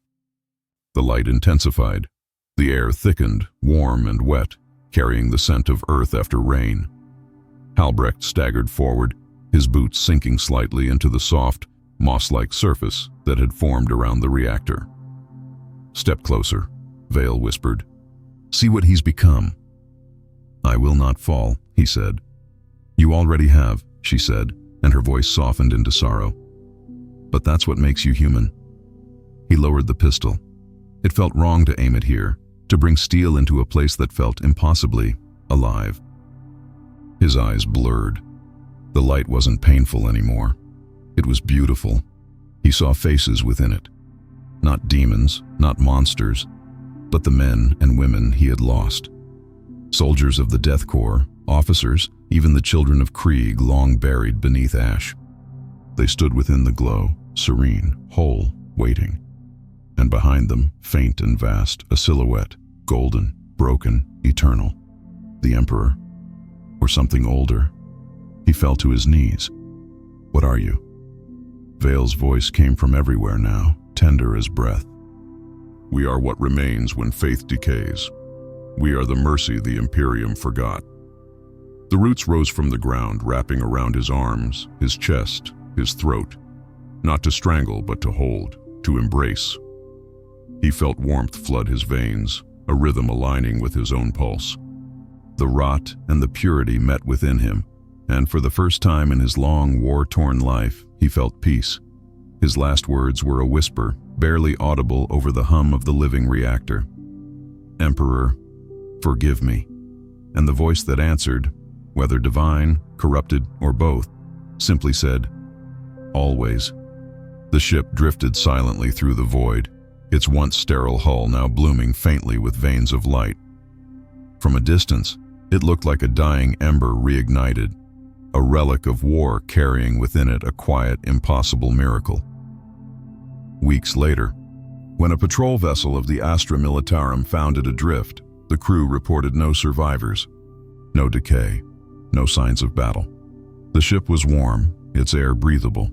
The light intensified. The air thickened, warm and wet, carrying the scent of earth after rain. Halbrecht staggered forward, his boots sinking slightly into the soft, moss-like surface that had formed around the reactor. "Step closer," Vale whispered. "See what he's become." "I will not fall," he said. "You already have," she said, and her voice softened into sorrow. "But that's what makes you human." He lowered the pistol. It felt wrong to aim it here, to bring steel into a place that felt impossibly alive. His eyes blurred. The light wasn't painful anymore. It was beautiful. He saw faces within it. Not demons, not monsters, but the men and women he had lost. Soldiers of the Death Corps, officers, even the children of Krieg long buried beneath ash. They stood within the glow, serene, whole, waiting. And behind them, faint and vast, a silhouette, golden, broken, eternal. The Emperor, or something older. He fell to his knees. "What are you?" Vale's voice came from everywhere now, tender as breath. "We are what remains when faith decays. We are the mercy the Imperium forgot." The roots rose from the ground, wrapping around his arms, his chest, his throat. Not to strangle, but to hold, to embrace. He felt warmth flood his veins, a rhythm aligning with his own pulse. The rot and the purity met within him, and for the first time in his long, war-torn life, he felt peace. His last words were a whisper, barely audible over the hum of the living reactor. "Emperor, forgive me." And the voice that answered, whether divine, corrupted, or both, simply said, "Always." The ship drifted silently through the void, its once sterile hull now blooming faintly with veins of light. From a distance, it looked like a dying ember reignited, a relic of war carrying within it a quiet, impossible miracle. Weeks later, when a patrol vessel of the Astra Militarum found it adrift, the crew reported no survivors, no decay, no signs of battle. The ship was warm, its air breathable,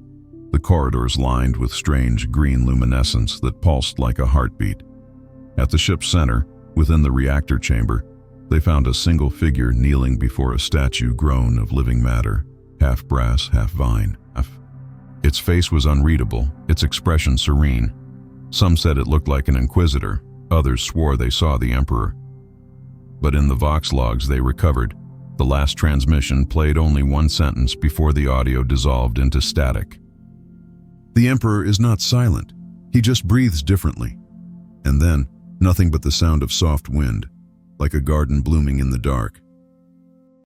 the corridors lined with strange green luminescence that pulsed like a heartbeat. At the ship's center, within the reactor chamber, they found a single figure kneeling before a statue grown of living matter, half brass, half vine. Its face was unreadable, its expression serene. Some said it looked like an inquisitor, others swore they saw the Emperor. But in the Vox logs they recovered, the last transmission played only one sentence before the audio dissolved into static. "The Emperor is not silent, he just breathes differently." And then, nothing but the sound of soft wind, like a garden blooming in the dark.